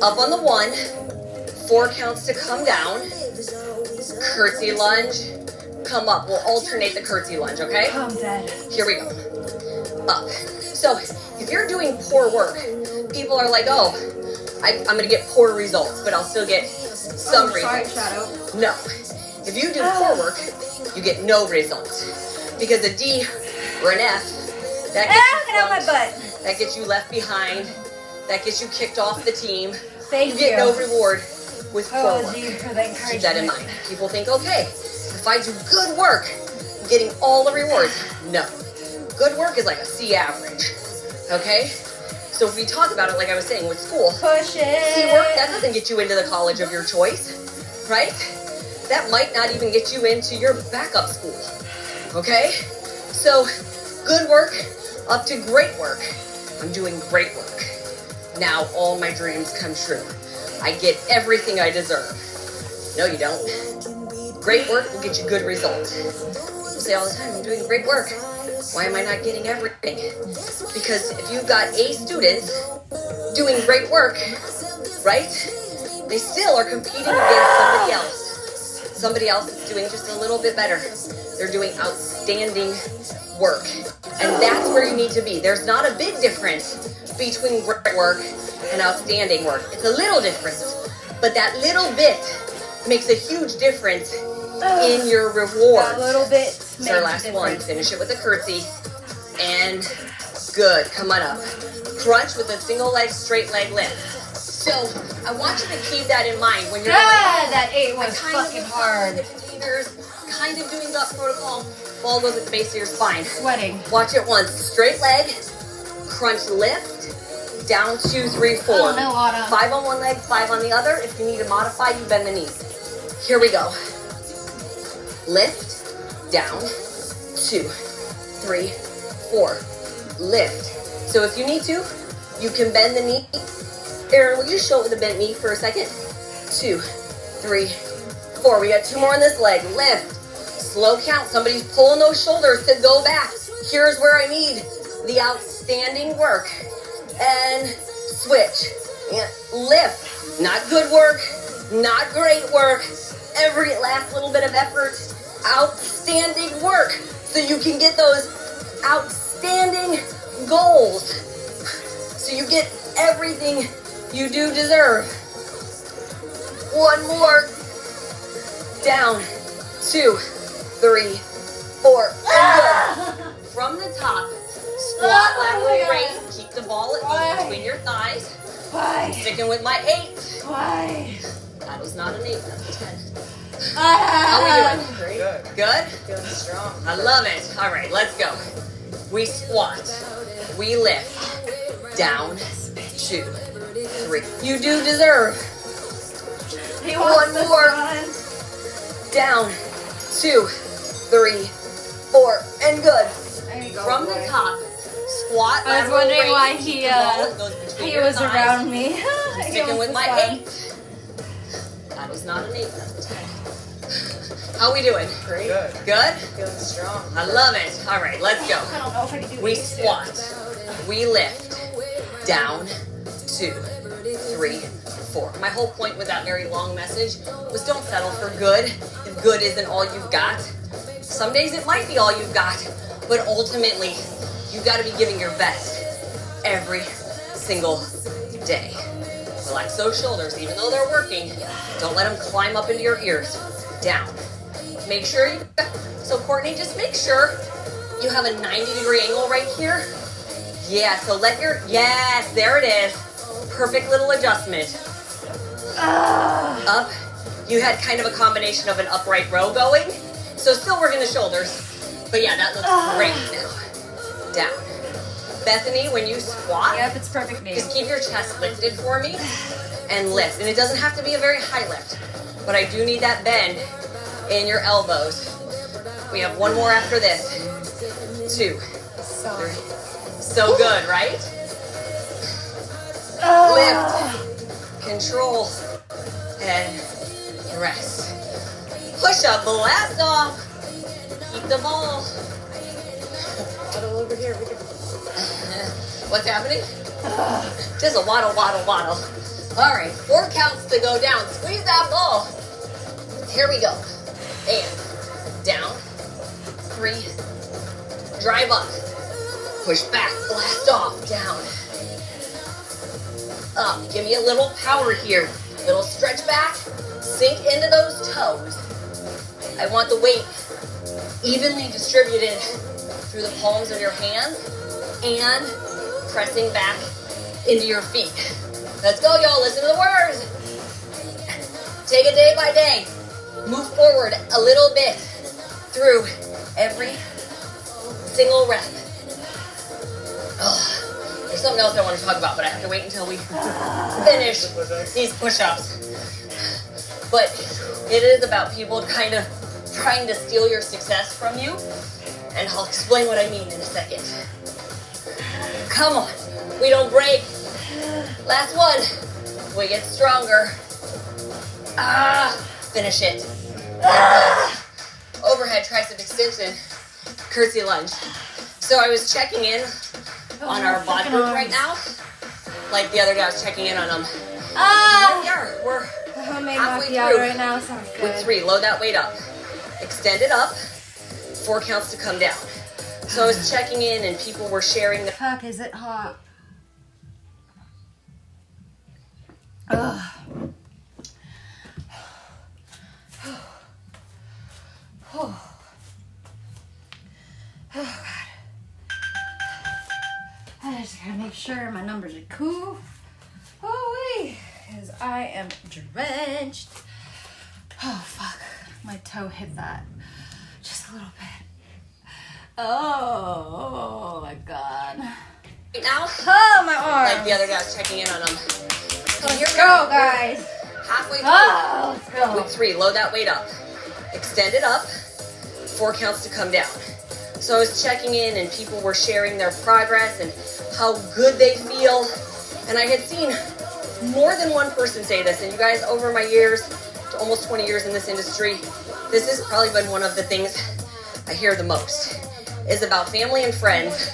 up on the 1, 4 counts to come down, curtsy lunge, come up. We'll alternate the curtsy lunge, okay? Oh, I'm dead. Here we go. Up. So if you're doing poor work, people are like, oh, I'm going to get poor results, but I'll still get some results. Shadow. No. If you do poor work, you get no results. Because a D or an F, that gets you Get out my flunked, butt. that gets you left behind, that gets you kicked off the team. Thank You get you. no reward with poor Oh, work. gee, for the encouragement. Keep that in mind. People think, okay, if I do good work, I'm getting all the rewards. No. Good work is like a C average. Okay? So if we talk about it, like I was saying, with school, Push it. C work, that doesn't get you into the college of your choice, right? That might not even get you into your backup school. Okay? So, good work up to great work. I'm doing great work. Now all my dreams come true. I get everything I deserve. No, you don't. Great work will get you good results. People say all the time, I'm doing great work. Why am I not getting everything? Because if you've got A students doing great work, right? They still are competing against somebody else. Somebody else is doing just a little bit better. They're doing outstanding work. And that's where you need to be. There's not a big difference between great work and outstanding work. It's a little difference. But that little bit makes a huge difference in your reward. A little bit. It's our last one. Finish it with a curtsy. And good. Come on up. Crunch with a single leg, straight leg lift. So I want you to keep that in mind when you're that 8 was kind of fucking hard. kind of doing gut protocol. Ball goes at the base of your spine. Sweating. Watch it once. Straight leg, crunch lift, down 2, 3, 4. Oh, no, Autumn. 5 on one leg, 5 on the other. If you need to modify, you bend the knees. Here we go. Lift, down, 2, 3, 4. Lift. So if you need to, you can bend the knee. Aaron, will you show it with a bent knee for a second? 2, 3, 4. We got 2 more on this leg. Lift. Slow count. Somebody's pulling those shoulders to go back. Here's where I need the outstanding work. And switch. And lift. Not good work. Not great work. Every last little bit of effort. Outstanding work. So you can get those outstanding goals. So you get everything you do deserve. 1 more. Down. 2, 3, 4. And good. From the top, squat lateral raise. Keep the ball between your thighs. Why? Sticking with my 8. Why? That was not an 8, that's a 10. How we doing? Good. Good? Feeling strong. I love it. All right, let's go. We squat. We lift. Down. 2, 3. You do deserve. He 1 more. Down. 2, 3, 4. And good. There you go, From the boy. top, squat. I was lateral wondering raise. why Keep the ball. It goes between he your was thighs. around me. Sticking with my 8. That was not an 8, that's a 10. How we doing? Great. Good. Good? Feeling strong. I love it. All right, let's go. I don't know if I can do We it. squat. We lift. Down. 2, 3, 4. My whole point with that very long message was don't settle for good if good isn't all you've got. Some days it might be all you've got, but ultimately you've got to be giving your best every single day. Relax those shoulders, even though they're working. Don't let them climb up into your ears. Down. Make sure you, so Courtney, just make sure you have a 90-degree angle right here. Yeah, so let your, yes, there it is. Perfect little adjustment. Up. You had kind of a combination of an upright row going. So still working the shoulders. But yeah, that looks great now. Down. Bethany, when you squat, Yep, it's perfect, Dave. just keep your chest lifted for me and lift. And it doesn't have to be a very high lift, but I do need that bend in your elbows. We have 1 more after this. 2, 3. So good, right? Lift, control, and rest. Push up, blast off. Keep the ball. Waddle over here. We can... What's happening? Just a waddle, waddle, waddle. All right, 4 counts to go down. Squeeze that ball. Here we go. And down. 3. Drive up. Push back. Blast off. Down. Up. Give me a little power here. Little stretch back. Sink into those toes. I want the weight evenly distributed through the palms of your hands and pressing back into your feet. Let's go, y'all. Listen to the words. Take it day by day. Move forward a little bit through every single rep. Oh, there's something else I want to talk about, but I have to wait until we finish these push-ups. But it is about people kind of trying to steal your success from you, and I'll explain what I mean in a second. Come on, we don't break. Last one. We get stronger. Finish it. Overhead tricep extension, curtsy lunge. So I was checking in on our bod group right now, like the other guy was checking in on them. We're Homemade halfway macchiato through. right now sounds good. With 3, load that weight up. Extend it up. 4 counts to come down. So I was checking in and people were sharing the Fuck, is it hot? Ugh. Oh. Oh, God. I just gotta make sure my numbers are cool. Oh, wait. Because I am drenched. Oh, fuck. My toe hit that. Just a little bit. Oh my God. right now. Oh, my arm. Like the other guy was checking in on them. Let's go, guys. Halfway through. Oh, let's go. With 3, load that weight up. Extend it up. 4 counts to come down. So I was checking in and people were sharing their progress and how good they feel. And I had seen more than one person say this. And you guys, over my years, to almost 20 years in this industry, this has probably been one of the things I hear the most, is about family and friends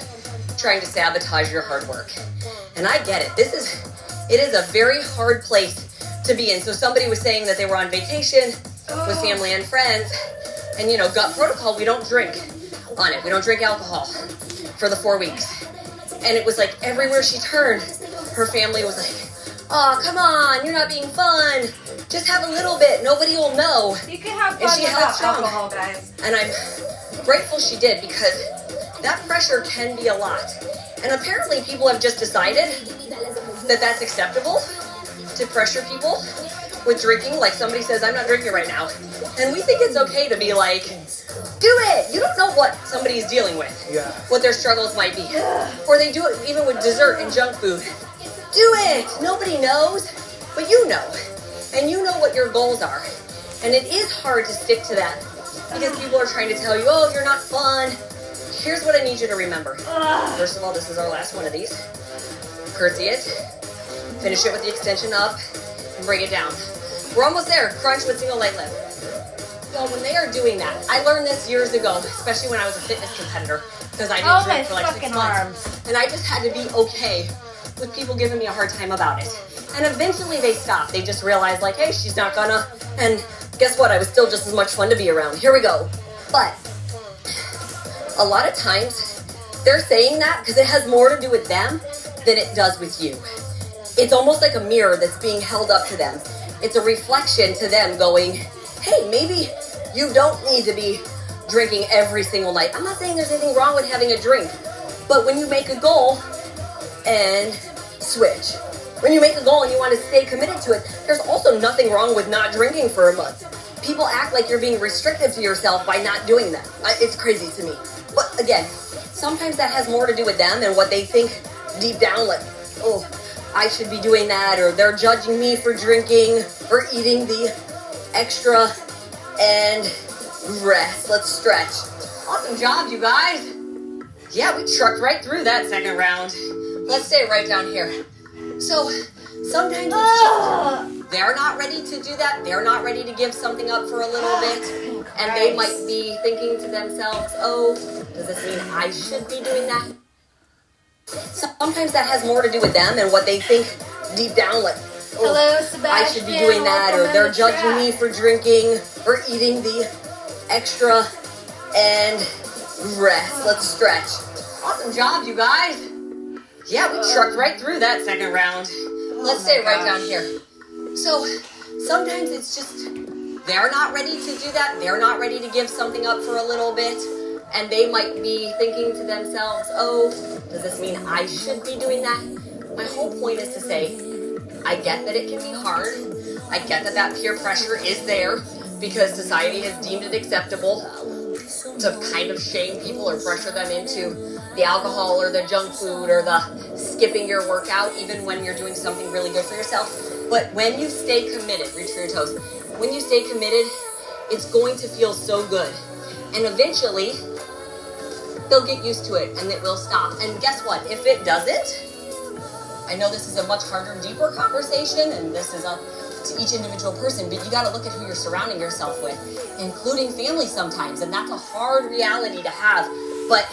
trying to sabotage your hard work. And I get it. It is a very hard place to be in. So somebody was saying that they were on vacation with family and friends, and gut protocol, we don't drink on it. We don't drink alcohol for the 4 weeks. And it was like everywhere she turned, her family was like, oh, come on, you're not being fun. Just have a little bit. Nobody will know. You can have And fun she held without strong. alcohol, guys. And I'm grateful she did, because that pressure can be a lot. And apparently people have just decided that that's acceptable, to pressure people with drinking. Like somebody says, I'm not drinking right now. And we think it's okay to be like, do it. You don't know what somebody's dealing with, what their struggles might be. Or they do it even with dessert and junk food. Do it. Nobody knows, but you know. And you know what your goals are. And it is hard to stick to that, because people are trying to tell you, oh, you're not fun. Here's what I need you to remember. First of all, this is our last one of these. Curtsy it. Finish it with the extension up and bring it down. We're almost there. Crunch with single leg lift. So when they are doing that, I learned this years ago, especially when I was a fitness competitor, because I didn't drink for like 6 months. And I just had to be okay with people giving me a hard time about it. And eventually they stopped. They just realized like, hey, she's not gonna. And guess what? I was still just as much fun to be around. Here we go. But a lot of times they're saying that because it has more to do with them than it does with you. It's almost like a mirror that's being held up to them. It's a reflection to them going, hey, maybe you don't need to be drinking every single night. I'm not saying there's anything wrong with having a drink, but when you make a goal and switch, when you make a goal and you want to stay committed to it, there's also nothing wrong with not drinking for a month. People act like you're being restrictive to yourself by not doing that. It's crazy to me. But again, sometimes that has more to do with them and what they think deep down, like, oh, I should be doing that, or they're judging me for drinking or eating the extra. And rest. Let's stretch. Awesome job, you guys. Yeah, we trucked right through that second round. Let's stay right down here. So sometimes it's just they're not ready to do that. They're not ready to give something up for a little bit. And they might be thinking to themselves, oh, does this mean I should be doing that? Sometimes that has more to do with them and what they think deep down, like, oh, Hello, Sebastian. I should be doing that, or they're judging me for drinking or eating the extra. And rest. Let's stretch. Awesome job, you guys. Yeah, we trucked right through that second round. Let's stay right down here. So sometimes it's just they're not ready to do that. They're not ready to give something up for a little bit. And they might be thinking to themselves, oh, does this mean I should be doing that? My whole point is to say, I get that it can be hard. I get that that peer pressure is there because society has deemed it acceptable to kind of shame people or pressure them into the alcohol or the junk food or the skipping your workout, even when you're doing something really good for yourself. But when you stay committed, reach for your toes, when you stay committed, it's going to feel so good. And eventually, they'll get used to it and it will stop. And guess what? If it doesn't, I know this is a much harder, deeper conversation, and this is up to each individual person, but you got to look at who you're surrounding yourself with, including family sometimes, and that's a hard reality to have. But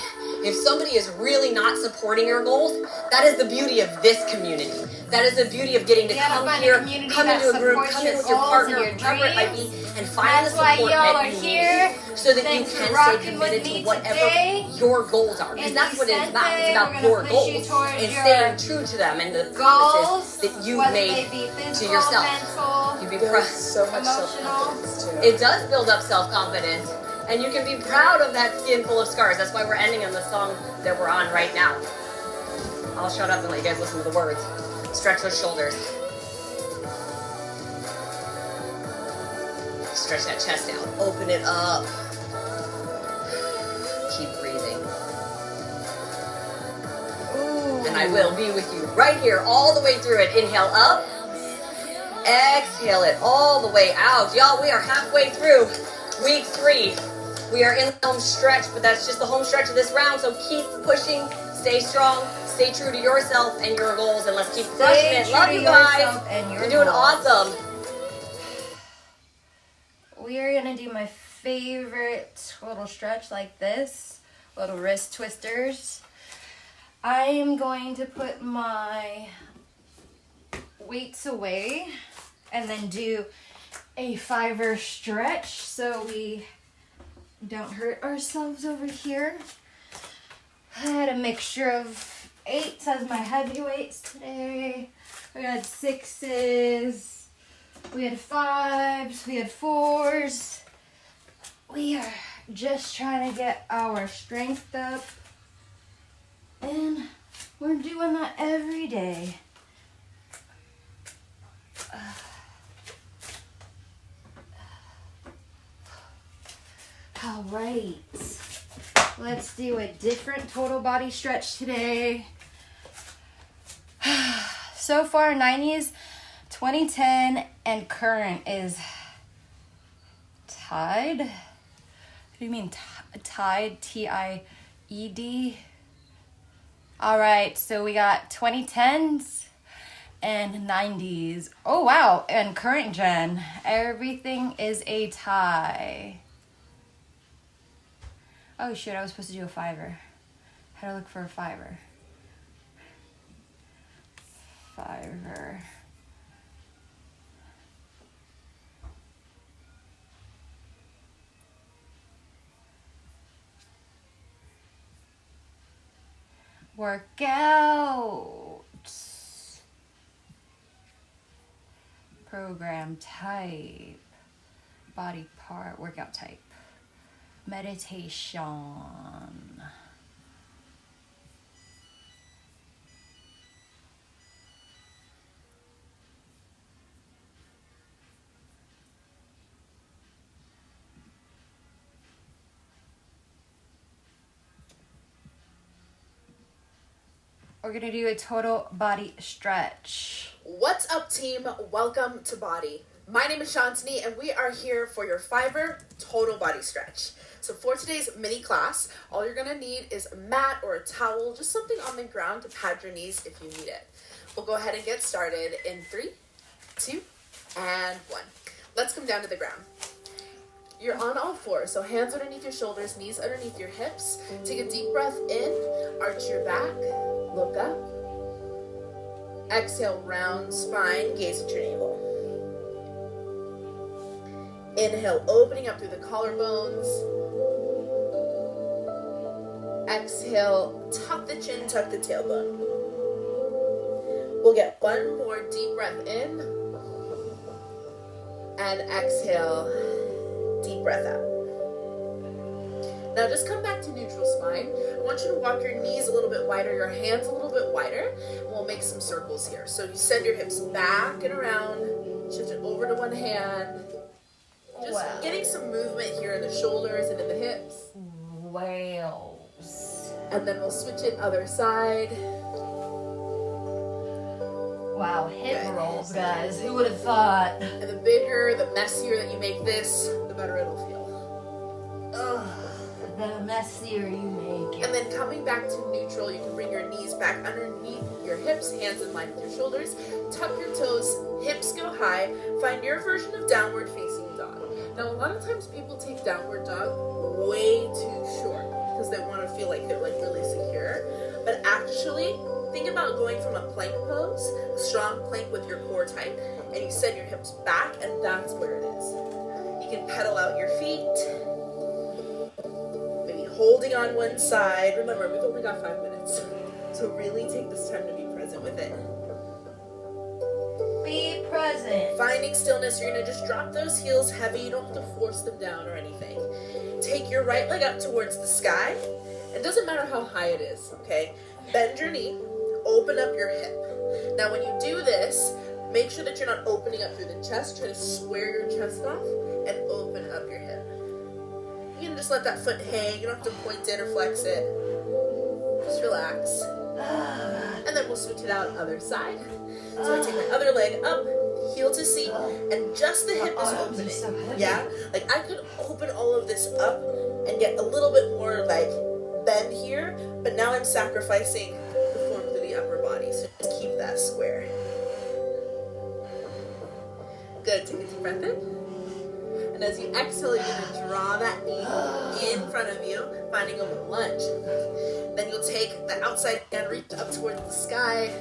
if somebody is really not supporting your goals, that is the beauty of this community. That is the beauty of getting to come here, come into a group, come in with your partner, whoever it might be, and find the support that you need so that you can stay committed to whatever your goals are. Because that's what it's about. It's about your goals and staying true to them and the promises that you've made to yourself. You'd be proud. So much self-confidence too. It does build up self-confidence. And you can be proud of that skin full of scars. That's why we're ending on the song that we're on right now. I'll shut up and let you guys listen to the words. Stretch those shoulders. Stretch that chest out. Open it up. Keep breathing. Ooh. And I will be with you right here all the way through it. Inhale up. Exhale it all the way out. Y'all, we are halfway through week 3. We are in the home stretch, but that's just the home stretch of this round. So keep pushing. Stay strong. Stay true to yourself and your goals, and let's keep crushing it. Love you guys. You're doing awesome. we are gonna do my favorite little stretch like this, little wrist twisters. I am going to put my weights away and then do a 5-er stretch so we don't hurt ourselves over here. I had a mixture of 8s as my heavy weights today. We had 6s, we had 5s, we had 4s. We are just trying to get our strength up, and we're doing that every day. All right, let's do a different total body stretch today. So far, 90s, 2010, and current is tied. What do you mean tied? T-I-E-D? All right, so we got 2010s and 90s. Oh, wow, and current gen. Everything is a tie. Oh, shit, I was supposed to do a 5-er. How to look for a 5-er? 5-er. Workout. Program type. Body part. Workout type. Meditation. We're gonna do a total body stretch. What's up, team? Welcome to Body. My name is Shantini, and we are here for your 5-er total body stretch. So for today's mini class, all you're gonna need is a mat or a towel, just something on the ground to pad your knees if you need it. We'll go ahead and get started in 3, 2, and 1. Let's come down to the ground. You're on all fours, so hands underneath your shoulders, knees underneath your hips. Take a deep breath in, arch your back, look up. Exhale, round spine, gaze at your navel. Inhale, opening up through the collarbones. Exhale, tuck the chin, tuck the tailbone. We'll get one more deep breath in. And exhale, deep breath out. Now just come back to neutral spine. I want you to walk your knees a little bit wider, your hands a little bit wider, and we'll make some circles here. So you send your hips back and around, shift it over to one hand. Just getting some movement here in the shoulders and in the hips. Whales. And then we'll switch it other side. Wow, hip rolls, guys. Who would have thought? And the bigger, the messier that you make this, the better it'll feel. Ugh, the messier you make it. And then coming back to neutral, you can bring your knees back underneath your hips, hands in line with your shoulders. Tuck your toes, hips go high. Find your version of downward facing dog. Now, a lot of times people take downward dog way too short because they want to feel like they're like really secure. But actually, think about going from a plank pose, a strong plank with your core tight, and you send your hips back, and that's where it is. You can pedal out your feet, maybe holding on one side. Remember, we've only got 5 minutes, so really take this time to be present with it. Be present. Finding stillness, you're gonna just drop those heels heavy. You don't have to force them down or anything. Take your right leg up towards the sky. It doesn't matter how high it is, okay? Bend your knee, open up your hip. Now when you do this, make sure that you're not opening up through the chest. Try to square your chest off and open up your hip. You can just let that foot hang. You don't have to point it or flex it. Just relax. And then we'll switch it out other side. So I take my other leg up, heel to seat, and just the hip is opening. Yeah? Like I could open all of this up and get a little bit more like bend here, but now I'm sacrificing the form through the upper body. So just keep that square. Good. Take a deep breath in. And as you exhale, you're gonna draw that knee in front of you, finding a lunge. Then you'll take the outside hand, reach up towards the sky.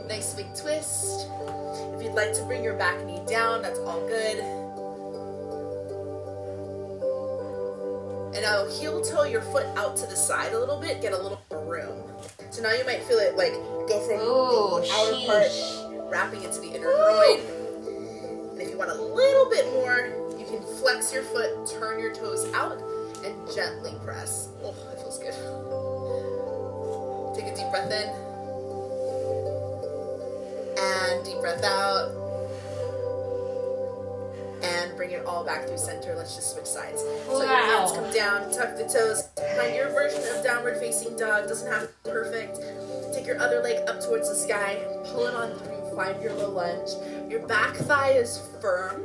Nice big twist. If you'd like to bring your back knee down, that's all good. And now heel toe your foot out to the side a little bit, get a little more room. So now you might feel it like go from the outer part, wrapping into the inner groin. And if you want a little bit more, you can flex your foot, turn your toes out, and gently press. Oh, that feels good. Take a deep breath in. And deep breath out. And bring it all back through center. Let's just switch sides. So your hands come down, tuck the toes. Find your version of downward facing dog. Doesn't have to be perfect. Take your other leg up towards the sky. Pull it on through. Find your low lunge. Your back thigh is firm.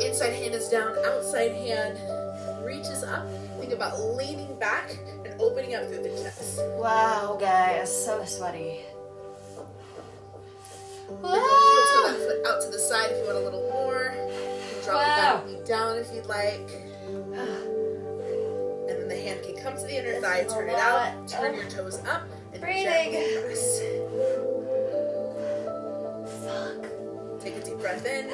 Inside hand is down. Outside hand reaches up. Think about leaning back and opening up through the chest. Wow, guys, so sweaty. Heel toe that foot out to the side if you want a little more. Drop the back knee down if you'd like. And then the hand can come to the inner thigh, turn it out, turn your toes up, and gently press. Take a deep breath in.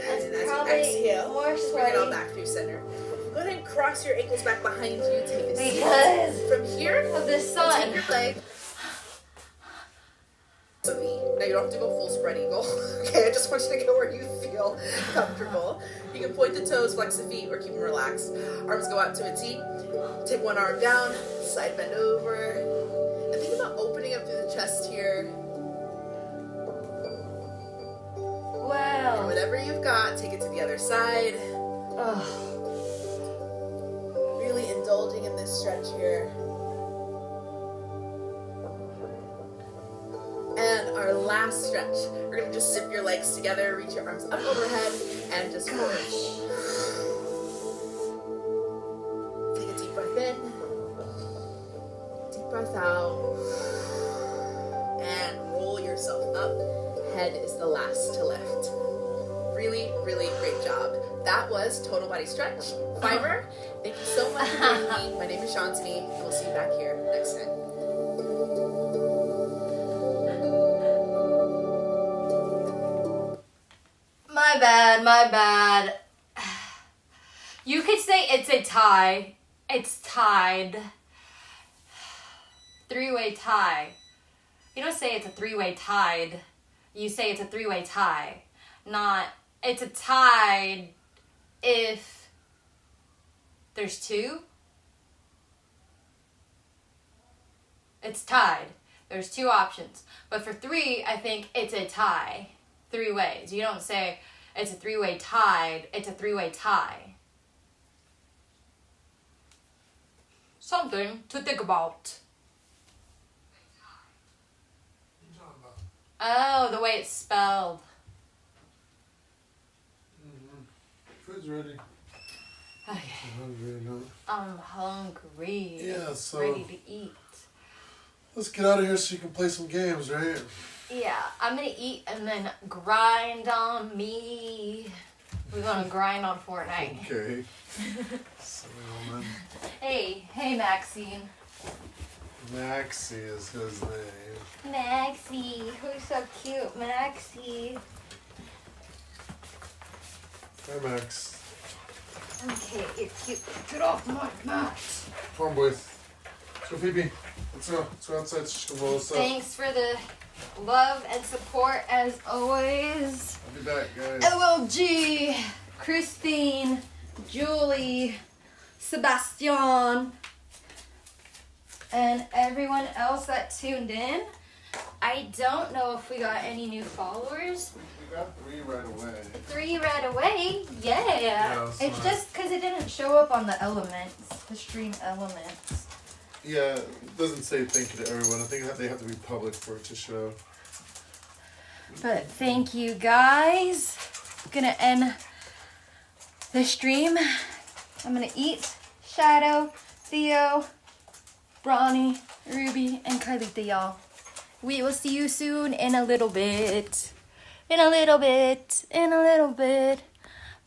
And as you exhale, bring it all back through center. Go ahead and cross your ankles back behind you. Take a seat. From here, of the sun. take your leg. Now you don't have to go full spread eagle. Okay, I just want you to go where you feel comfortable. You can point the toes, flex the feet, or keep them relaxed. Arms go out to a T. Take one arm down, side bend over. And think about opening up through the chest here. Wow. And whatever you've got, take it to the other side. Really indulging in this stretch here. And our last stretch, we're gonna just zip your legs together, reach your arms up overhead, and just forward. Take a deep breath in, deep breath out, and roll yourself up. Head is the last to lift. Really, really great job. That was Total Body Stretch Fiber. Thank you so much for joining me. My name is Shantini, and we'll see you back here next time. My bad. You could say it's a tie. It's tied. Three-way tie. You don't say it's a three-way tied. You say it's a three-way tie. Not, it's a tied if there's two. It's tied. There's two options. But for three, I think it's a tie. 3 ways. You don't say it's a three-way tied. It's a three-way tie. Something to think about. Oh, the way it's spelled. Food's ready. Okay. I'm hungry now. I'm hungry. Yeah, so ready to eat. let's get out of here so you can play some games, right? Yeah, I'm gonna eat and then grind on me. We're gonna grind on Fortnite. Okay. Silly woman. Hey, Maxine. Maxie is his name. Maxie, who's so cute, Maxie. Hi, Max. Okay, you're cute. Get off my mat. Come on, boys. Let's go pee-pee. Let's go. Let's go outside so she can roll us up. Thanks for the love and support as always. I'll be back, guys. LLG, Christine, Julie, Sebastian, and everyone else that tuned in. I don't know if we got any new followers. We got 3 right away. 3 right away? Yeah. Yeah, It's just because it didn't show up on the elements, the stream elements. Yeah, it doesn't say thank you to everyone. I think that they have to be public for it to show. But thank you guys. Gonna end the stream. I'm gonna eat. Shadow, Theo, Bronny, Ruby, and Carlita, y'all. We will see you soon in a little bit. In a little bit. In a little bit.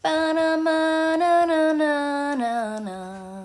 Ba-na-ma-na-na-na-na-na.